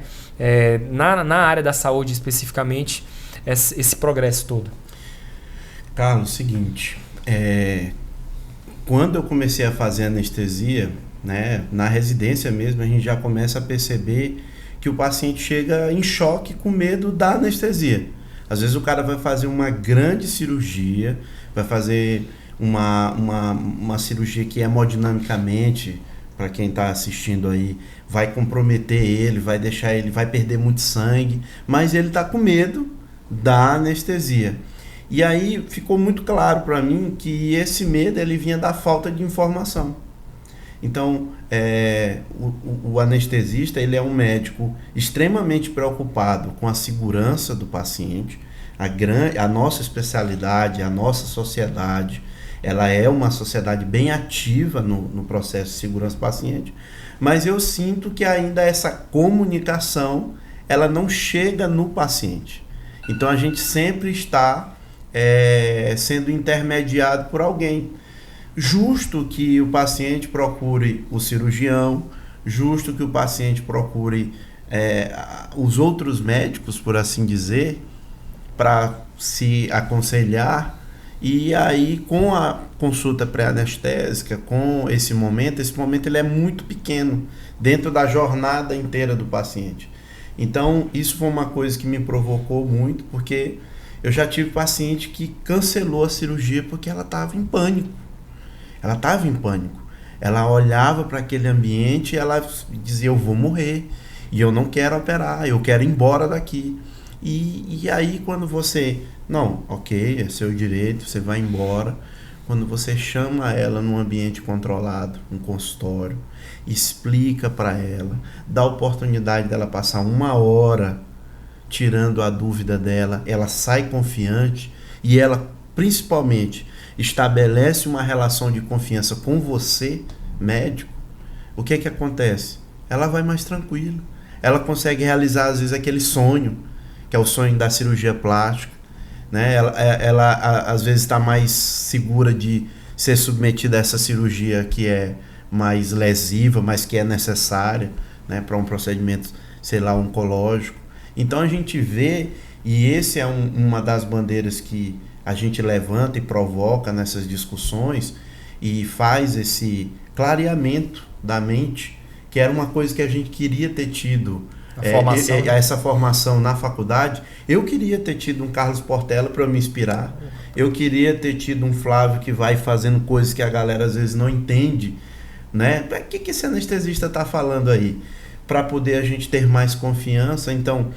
Na área da saúde especificamente, esse progresso todo? Carlos, seguinte, quando eu comecei a fazer anestesia, né, na residência mesmo, a gente já começa a perceber que o paciente chega em choque com medo da anestesia. Às vezes o cara vai fazer uma grande cirurgia, vai fazer uma cirurgia que hemodinamicamente, para quem está assistindo aí, vai comprometer ele, vai deixar ele, vai perder muito sangue, mas ele está com medo da anestesia. E aí ficou muito claro para mim que esse medo ele vinha da falta de informação. Então, o anestesista ele é um médico extremamente preocupado com a segurança do paciente. A nossa especialidade, a nossa sociedade, ela é uma sociedade bem ativa no processo de segurança do paciente, mas eu sinto que ainda essa comunicação ela não chega no paciente. Então, a gente sempre está sendo intermediado por alguém. Justo que o paciente procure o cirurgião, justo que o paciente procure os outros médicos, por assim dizer, para se aconselhar, e aí com a consulta pré-anestésica, com esse momento ele é muito pequeno dentro da jornada inteira do paciente. Então isso foi uma coisa que me provocou muito, porque eu já tive paciente que cancelou a cirurgia porque ela estava em pânico. Ela olhava para aquele ambiente e ela dizia, eu vou morrer, e eu não quero operar, eu quero ir embora daqui. E aí quando você, não, ok, é seu direito, você vai embora. Quando você chama ela num ambiente controlado, um consultório, explica para ela, dá a oportunidade dela passar 1 hora tirando a dúvida dela, ela sai confiante e ela, principalmente, estabelece uma relação de confiança com você, médico. O que acontece? Ela vai mais tranquila. Ela consegue realizar, às vezes, aquele sonho, que é o sonho da cirurgia plástica. Né? Ela às vezes, está mais segura de ser submetida a essa cirurgia que é mais lesiva, mas que é necessária, né, para um procedimento, sei lá, oncológico. Então, a gente vê, e esse é uma das bandeiras que a gente levanta e provoca nessas discussões e faz esse clareamento da mente, que era uma coisa que a gente queria ter tido, essa formação na faculdade. Eu queria ter tido um Carlos Portela para me inspirar, eu queria ter tido um Flávio que vai fazendo coisas que a galera às vezes não entende, né? O que esse anestesista está falando aí? Para poder a gente ter mais confiança. Então,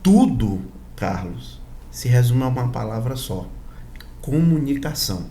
tudo, Carlos, se resume a uma palavra só: comunicação.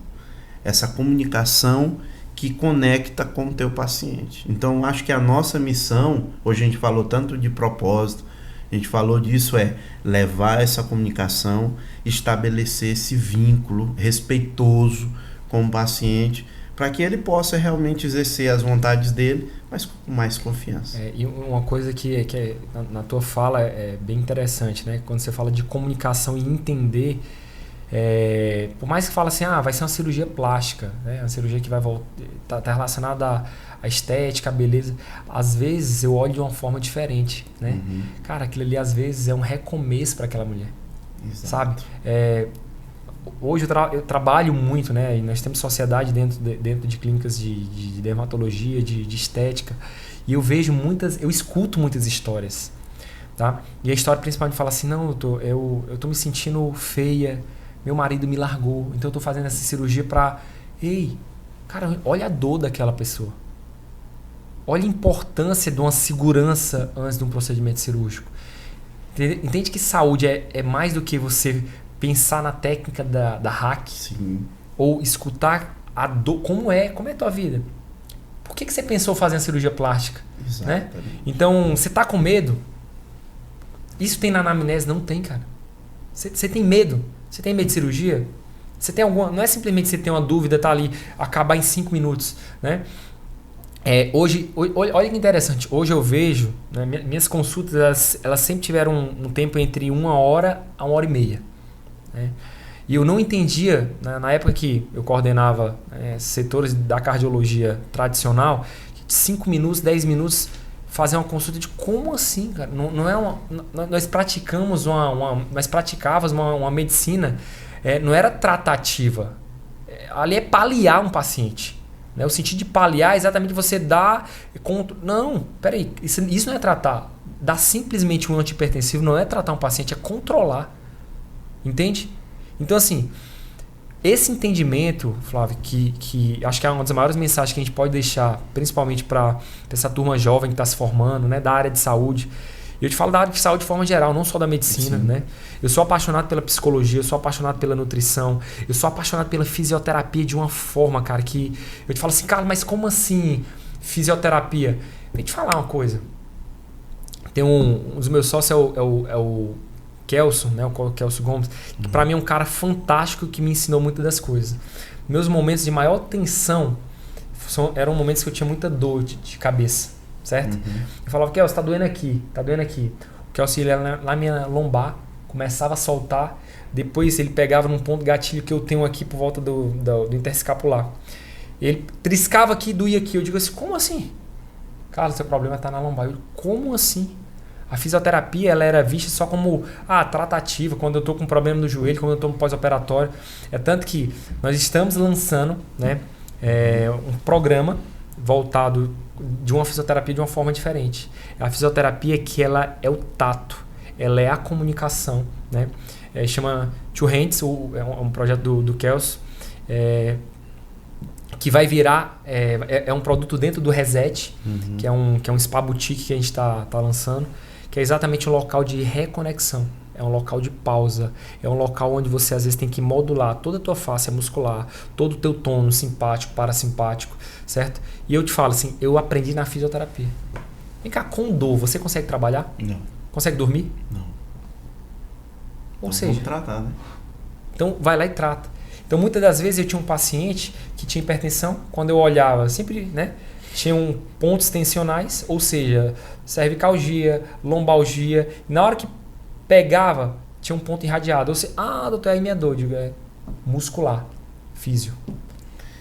Essa comunicação que conecta com o teu paciente. Então, acho que a nossa missão, hoje a gente falou tanto de propósito, a gente falou disso, levar essa comunicação, estabelecer esse vínculo respeitoso com o paciente, para que ele possa realmente exercer as vontades dele, mas com mais confiança. E uma coisa que na tua fala é bem interessante, né? Quando você fala de comunicação e entender, por mais que fala assim, vai ser uma cirurgia plástica, né? Uma cirurgia que vai tá relacionada à estética, à beleza. Às vezes eu olho de uma forma diferente, né? Cara, aquilo ali às vezes é um recomeço para aquela mulher. Exato. Sabe? hoje eu trabalho muito, né? E nós temos sociedade dentro de clínicas de dermatologia, de estética. E eu vejo eu escuto muitas histórias. Tá? E a história principalmente fala assim, não, eu tô me sentindo feia, meu marido me largou, então eu tô fazendo essa cirurgia pra... Ei, cara, olha a dor daquela pessoa. Olha a importância de uma segurança antes de um procedimento cirúrgico. Entende que saúde é mais do que você pensar na técnica da hack? Sim. Ou escutar a dor, como é a tua vida. Por que você pensou em fazer a cirurgia plástica? Né? Então, você tá com medo? Isso tem na anamnese? Não tem, cara. Você tem medo? Você tem medo de cirurgia? Você tem alguma? Não é simplesmente você ter uma dúvida, tá ali, acabar em 5 minutos, né? Hoje, olha que interessante. Hoje eu vejo, né, minhas consultas, elas sempre tiveram um tempo entre 1 hora a 1h30. Né? E eu não entendia, né, na época que eu coordenava setores da cardiologia tradicional, que de 5 minutos, 10 minutos fazer uma consulta de como assim, cara? Não é nós praticamos nós praticávamos uma medicina, não era tratativa. Ali é paliar um paciente. Né? O sentido de paliar é exatamente você dar... Não, peraí, isso não é tratar. Dar simplesmente um antihipertensivo não é tratar um paciente, é controlar. Entende? Então, assim, esse entendimento, Flávio, que acho que é uma das maiores mensagens que a gente pode deixar, principalmente para essa turma jovem que está se formando, né, da área de saúde. Eu te falo da área de saúde de forma geral, não só da medicina. Né? Eu sou apaixonado pela psicologia, eu sou apaixonado pela nutrição, eu sou apaixonado pela fisioterapia de uma forma, cara, que eu te falo assim, cara, mas como assim fisioterapia? Deixa eu te falar uma coisa. Tem um dos meus sócios é o Kelson, né, o Kelson Gomes, que para mim é um cara fantástico que me ensinou muitas das coisas. Meus momentos de maior tensão eram momentos que eu tinha muita dor de cabeça. Certo? Eu falava, Kelson, tá doendo aqui, tá doendo aqui. O Kelson ia lá na minha lombar, começava a soltar, depois ele pegava num ponto gatilho que eu tenho aqui por volta do interescapular. Ele triscava aqui e doía aqui. Eu digo assim, como assim? Cara, seu problema tá na lombar. Eu digo, como assim? A fisioterapia ela era vista só como tratativa, quando eu tô com problema no joelho, quando eu tô no pós-operatório. É tanto que nós estamos lançando, né, um programa voltado de uma fisioterapia de uma forma diferente. A fisioterapia que ela é o tato, ela é a comunicação, né? Chama Two Hands, é um projeto do Kelso, que vai virar, é um produto dentro do Reset, que é um spa boutique que a gente está lançando, que é exatamente um local de reconexão. É um local de pausa, é um local onde você às vezes tem que modular toda a tua face muscular, todo o teu tono simpático, parasimpático, certo? E eu te falo assim, eu aprendi na fisioterapia. Vem cá, com dor, você consegue trabalhar? Não. Consegue dormir? Não. Ou seja... Vamos tratar, né? Então, vai lá e trata. Então, muitas das vezes eu tinha um paciente que tinha hipertensão, quando eu olhava, sempre, né? Tinham pontos tensionais, ou seja, cervicalgia, lombalgia, e na hora que pegava, tinha um ponto irradiado. Ou seja, doutor, aí minha dor, digo, é muscular, físio.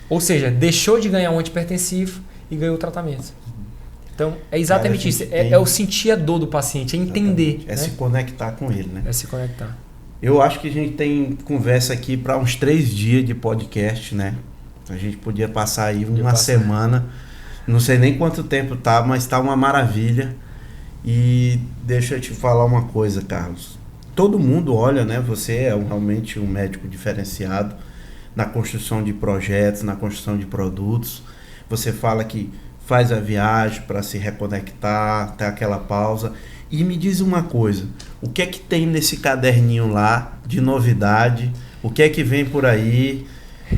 Ou seja, deixou de ganhar um antihipertensivo e ganhou o tratamento. Então, é exatamente isso. É o sentir a dor do paciente, é entender. É, né? Se conectar com ele, né? É se conectar. Eu acho que a gente tem conversa aqui para uns 3 dias de podcast, né? A gente podia passar aí uma semana. Não sei nem quanto tempo tá, mas tá uma maravilha. E deixa eu te falar uma coisa, Carlos. Todo mundo olha, né? Você é realmente um médico diferenciado na construção de projetos, na construção de produtos. Você fala que faz a viagem para se reconectar, ter aquela pausa. E me diz uma coisa, o que é que tem nesse caderninho lá de novidade? O que é que vem por aí?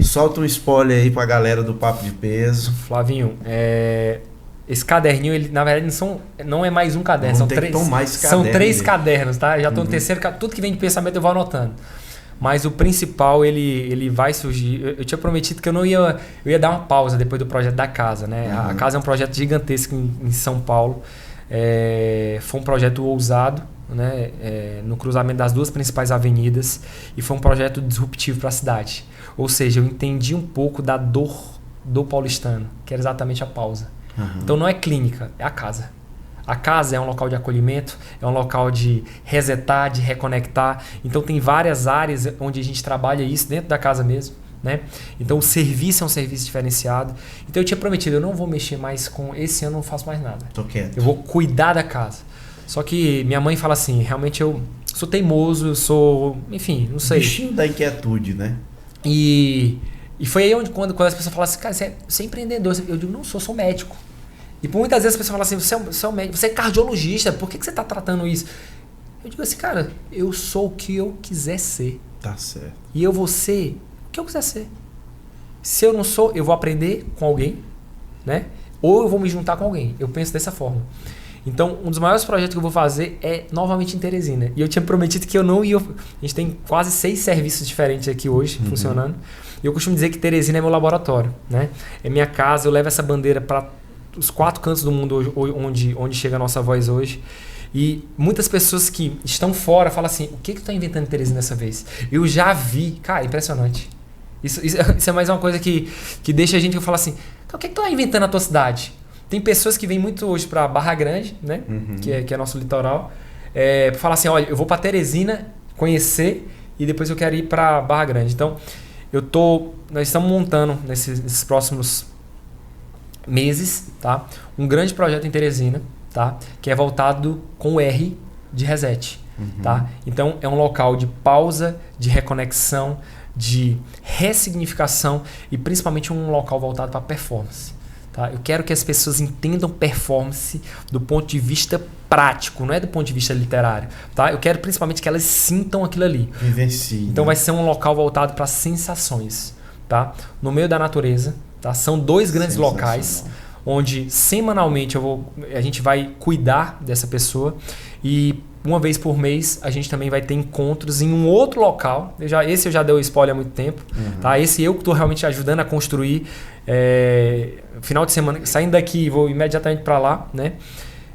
Solta um spoiler aí pra galera do Papo de Peso. Flavinho, esse caderninho, ele na verdade não é mais um caderno, são 3 cadernos, tá? Já estou no terceiro, tudo que vem de pensamento eu vou anotando. Mas o principal, ele vai surgir. Eu tinha prometido que eu ia dar uma pausa depois do projeto da casa, né? A casa é um projeto gigantesco em São Paulo. Foi um projeto ousado, né? No cruzamento das 2 principais avenidas, e foi um projeto disruptivo para a cidade. Ou seja, eu entendi um pouco da dor do paulistano, que era exatamente a pausa. Então não é clínica, é a casa. A casa é um local de acolhimento, é um local de resetar, de reconectar. Então tem várias áreas onde a gente trabalha isso dentro da casa mesmo, né? Então o serviço é um serviço diferenciado. Então eu tinha prometido, eu não vou mexer mais com... Esse ano eu não faço mais nada. Tô quieto. Eu vou cuidar da casa. Só que minha mãe fala assim, realmente eu sou teimoso, eu sou... Enfim, não sei. Bichinho da inquietude, né? E foi aí onde quando as pessoas falam assim, cara, você é empreendedor. Eu digo, não sou médico. E por muitas vezes as pessoas falam assim, você é um médico, você é cardiologista, por que você está tratando isso? Eu digo assim, cara, eu sou o que eu quiser ser. Tá certo. E eu vou ser o que eu quiser ser. Se eu não sou, eu vou aprender com alguém, né? Ou eu vou me juntar com alguém. Eu penso dessa forma. Então, um dos maiores projetos que eu vou fazer é novamente em Teresina. E eu tinha prometido que eu não ia... A gente tem quase 6 serviços diferentes aqui hoje, funcionando. E eu costumo dizer que Teresina é meu laboratório, né? É minha casa, eu levo essa bandeira para os 4 cantos do mundo onde chega a nossa voz hoje. E muitas pessoas que estão fora falam assim, o que tu tá inventando em Teresina dessa vez? Eu já vi. Cara, impressionante. Isso é mais uma coisa que deixa a gente falar assim, o que tu tá inventando na tua cidade? Tem pessoas que vêm muito hoje para Barra Grande, né? Que é nosso litoral, para falar assim, olha, eu vou para Teresina conhecer e depois eu quero ir para Barra Grande. Então, nós estamos montando nesses próximos meses, tá? Um grande projeto em Teresina, tá? Que é voltado com o R de reset, tá? Então, é um local de pausa, de reconexão, de ressignificação e principalmente um local voltado para performance. Tá? Eu quero que as pessoas entendam performance do ponto de vista prático, não é do ponto de vista literário. Tá? Eu quero principalmente que elas sintam aquilo ali. Vivencie. Então vai ser um local voltado para sensações. Tá? No meio da natureza. Tá? São 2 grandes locais onde semanalmente a gente vai cuidar dessa pessoa e uma vez por mês a gente também vai ter encontros em um outro local. Esse eu já dei o spoiler há muito tempo. Tá? Esse eu que estou realmente ajudando a construir. Final de semana, saindo daqui, vou imediatamente para lá, né?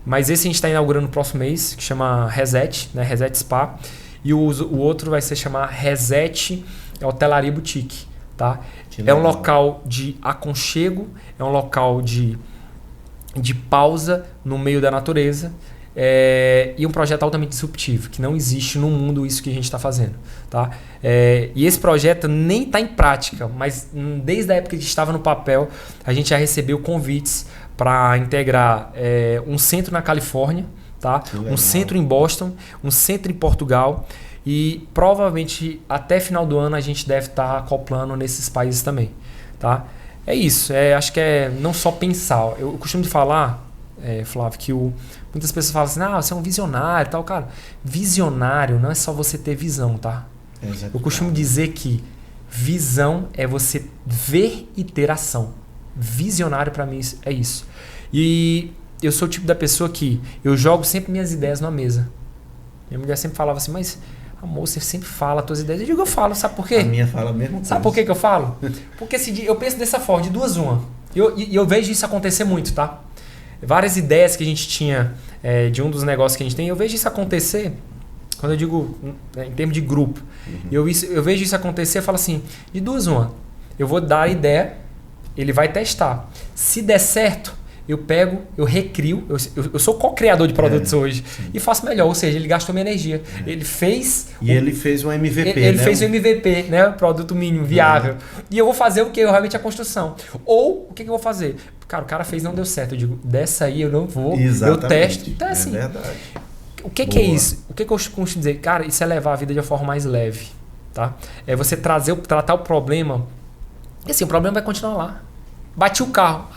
Mas esse a gente está inaugurando no próximo mês, que chama Reset, né? Reset Spa. E o outro vai ser chamar Reset Hotelaria Boutique, tá? É um local de aconchego, é um local de pausa no meio da natureza. E um projeto altamente disruptivo, que não existe no mundo isso que a gente está fazendo. Tá? E esse projeto nem está em prática, mas desde a época que estava no papel, a gente já recebeu convites para integrar um centro na Califórnia, tá? Um centro em Boston, um centro em Portugal e provavelmente até final do ano a gente deve estar acoplando nesses países também. Tá? É isso, acho que não só pensar. Eu costumo falar, Flávio, que muitas pessoas falam assim, você é um visionário e tal. Cara, visionário não é só você ter visão, tá? Eu costumo dizer que visão é você ver e ter ação. Visionário para mim é isso. E eu sou o tipo da pessoa que eu jogo sempre minhas ideias na mesa. Minha mulher sempre falava assim, mas amor, você sempre fala as tuas ideias. Eu digo, eu falo, sabe por quê? A minha fala a mesma coisa. Sabe por que eu falo? Porque eu penso dessa forma, de 2 uma. E eu vejo isso acontecer muito, tá? Várias ideias que a gente tinha de um dos negócios que a gente tem, eu vejo isso acontecer, quando eu digo em termos de grupo, eu vejo isso acontecer e falo assim, de 2 uma, eu vou dar a ideia, ele vai testar. Se der certo, eu pego, eu recrio, eu sou co-criador de produtos hoje e faço melhor, ou seja, ele gastou minha energia. Ele fez... ele fez um MVP, Ele fez um MVP, né? Produto mínimo, viável. E eu vou fazer o que? Realmente a construção. Ou, o que eu vou fazer? Cara, o cara fez, não deu certo. Eu digo, dessa aí eu não vou, eu testo. Então, assim, verdade. O que é isso? O que eu costumo dizer? Cara, isso é levar a vida de uma forma mais leve. Tá? É você tratar o problema. E assim, o problema vai continuar lá. Bati o carro.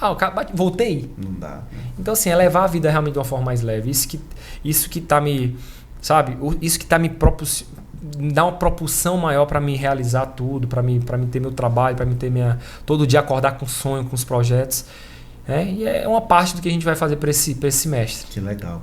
Voltei. Não dá. Então, assim, é levar a vida realmente de uma forma mais leve. Isso que tá me... Sabe? Isso que tá me dá uma propulsão maior para me realizar tudo, para mim ter meu trabalho, para mim ter todo dia acordar com sonho, com os projetos. E é uma parte do que a gente vai fazer para esse semestre. Que legal.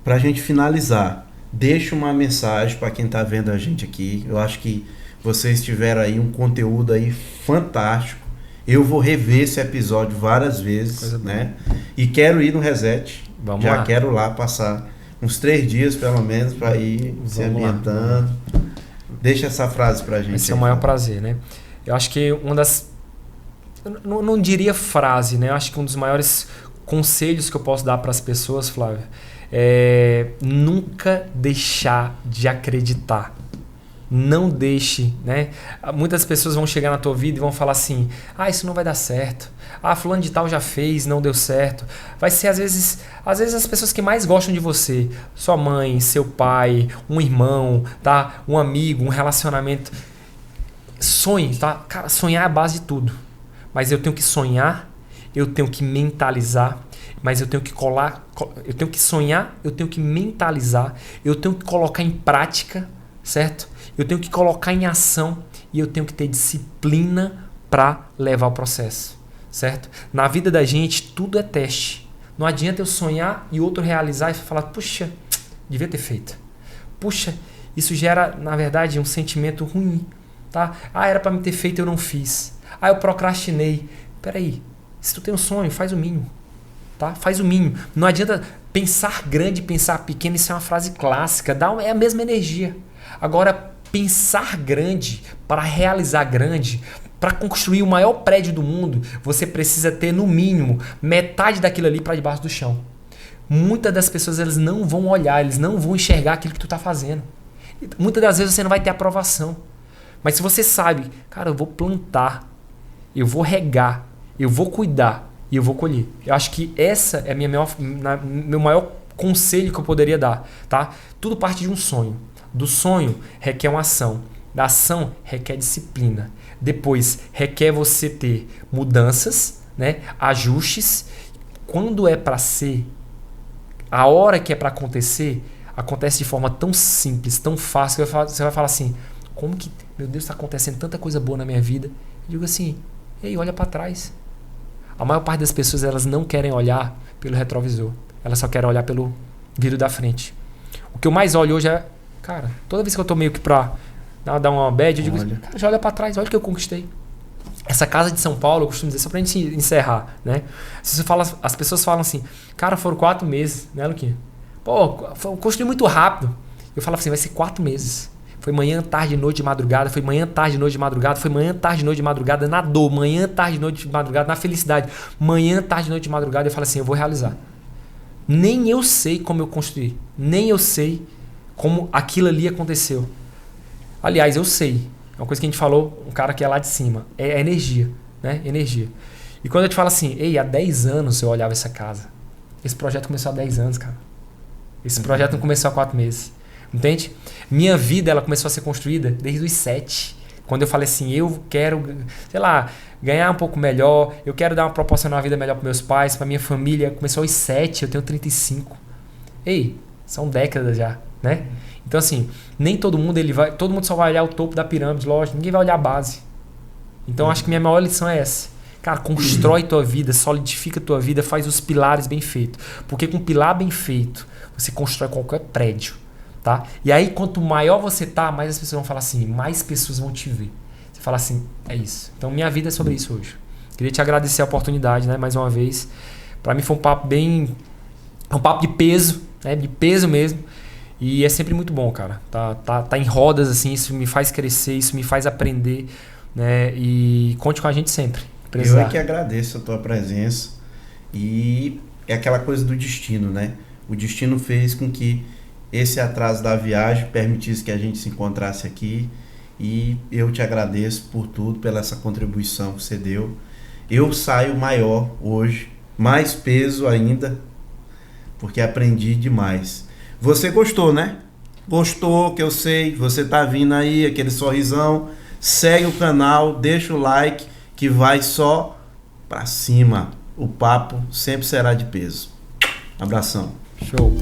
Para a gente finalizar, deixa uma mensagem para quem está vendo a gente aqui. Eu acho que vocês tiveram aí um conteúdo aí fantástico. Eu vou rever esse episódio várias vezes, né? E quero ir no Reset. Vamos Já lá. quero lá passar uns 3 dias, pelo menos, para ir se ambientando. Deixa essa frase pra gente. Esse é o maior prazer, né? Eu acho que uma das... Eu não diria frase, né? Eu acho que um dos maiores conselhos que eu posso dar para as pessoas, Flávio, nunca deixar de acreditar. Não deixe, né? Muitas pessoas vão chegar na tua vida e vão falar assim: isso não vai dar certo. Fulano de tal já fez, não deu certo. Vai ser às vezes as pessoas que mais gostam de você, sua mãe, seu pai, um irmão, tá? Um amigo, um relacionamento. Sonhe, tá? Cara, sonhar é a base de tudo. Mas eu tenho que sonhar, eu tenho que mentalizar, mas eu tenho que eu tenho que sonhar, eu tenho que mentalizar, eu tenho que colocar em prática, certo? Eu tenho que colocar em ação e eu tenho que ter disciplina para levar o processo, certo? Na vida da gente, tudo é teste. Não adianta eu sonhar e outro realizar e falar: puxa, devia ter feito. Puxa, isso gera, na verdade, um sentimento ruim, tá? Era para me ter feito e eu não fiz. Eu procrastinei. Peraí, se tu tem um sonho, faz o mínimo, tá? Faz o mínimo. Não adianta pensar grande e pensar pequeno, isso é uma frase clássica, é a mesma energia. Agora, pensar grande, para realizar grande, para construir o maior prédio do mundo, você precisa ter no mínimo metade daquilo ali para debaixo do chão. Muitas das pessoas elas não vão olhar, eles não vão enxergar aquilo que tu está fazendo. Muitas das vezes você não vai ter aprovação. Mas se você sabe, cara, eu vou plantar, eu vou regar, eu vou cuidar e eu vou colher. Eu acho que essa é meu maior conselho que eu poderia dar, tá? Tudo parte de um sonho. Do sonho requer uma ação. Da ação requer disciplina. Depois requer você ter mudanças, né? Ajustes. Quando é para ser, a hora que é para acontecer, acontece de forma tão simples, tão fácil, que você vai falar assim: como que, meu Deus, está acontecendo tanta coisa boa na minha vida? Eu digo assim: ei, olha para trás. A maior parte das pessoas elas não querem olhar pelo retrovisor. Elas só querem olhar pelo vidro da frente. O que eu mais olho hoje é, cara, toda vez que eu tô meio que pra dar uma bad, eu digo assim: cara, já olha pra trás, olha o que eu conquistei. Essa casa de São Paulo, eu costumo dizer, só pra gente encerrar, né? As pessoas falam assim: cara, foram 4 meses, né, Luquinha? Pô, eu construí muito rápido. Eu falava assim: vai ser 4 meses. Foi manhã, tarde, noite, de madrugada. Foi manhã, tarde, noite, de madrugada. Foi manhã, tarde, noite, de madrugada na dor. Manhã, tarde, noite, de madrugada na felicidade. Manhã, tarde, noite, de madrugada. Eu falo assim: eu vou realizar. Nem eu sei como eu construí. Nem eu sei como aquilo ali aconteceu. Aliás, eu sei. É uma coisa que a gente falou, um cara que é lá de cima. É energia, né? Energia. E quando eu te falo assim: ei, há 10 anos eu olhava essa casa. Esse projeto começou há 10 anos, cara. Esse projeto não começou há 4 meses. Entende? Minha vida, ela começou a ser construída desde os 7. Quando eu falei assim: eu quero, sei lá, ganhar um pouco melhor, eu quero dar uma proporcionar uma vida melhor para meus pais, para minha família. Começou aos 7, eu tenho 35. Ei, são décadas já, né? Então assim, nem todo mundo todo mundo só vai olhar o topo da pirâmide, lógico, ninguém vai olhar a base. Então acho que minha maior lição é essa. Cara, constrói tua vida, solidifica tua vida, faz os pilares bem feitos. Porque com pilar bem feito, você constrói qualquer prédio, tá? E aí quanto maior você tá, mais as pessoas vão falar assim, mais pessoas vão te ver. Você fala assim: é isso. Então minha vida é sobre isso hoje. Queria te agradecer a oportunidade, né, mais uma vez. Para mim foi um papo um papo de peso, né, de peso mesmo. E é sempre muito bom, cara. Tá em rodas assim, isso me faz crescer, isso me faz aprender, né? E conte com a gente sempre. Eu é que agradeço a tua presença. E é aquela coisa do destino, né? O destino fez com que esse atraso da viagem permitisse que a gente se encontrasse aqui. E eu te agradeço por tudo, pela essa contribuição que você deu. Eu saio maior hoje, mais peso ainda, porque aprendi demais. Você gostou, né? Gostou, que eu sei. Você tá vindo aí, aquele sorrisão. Segue o canal, deixa o like, que vai só pra cima. O papo sempre será de peso. Abração. Show.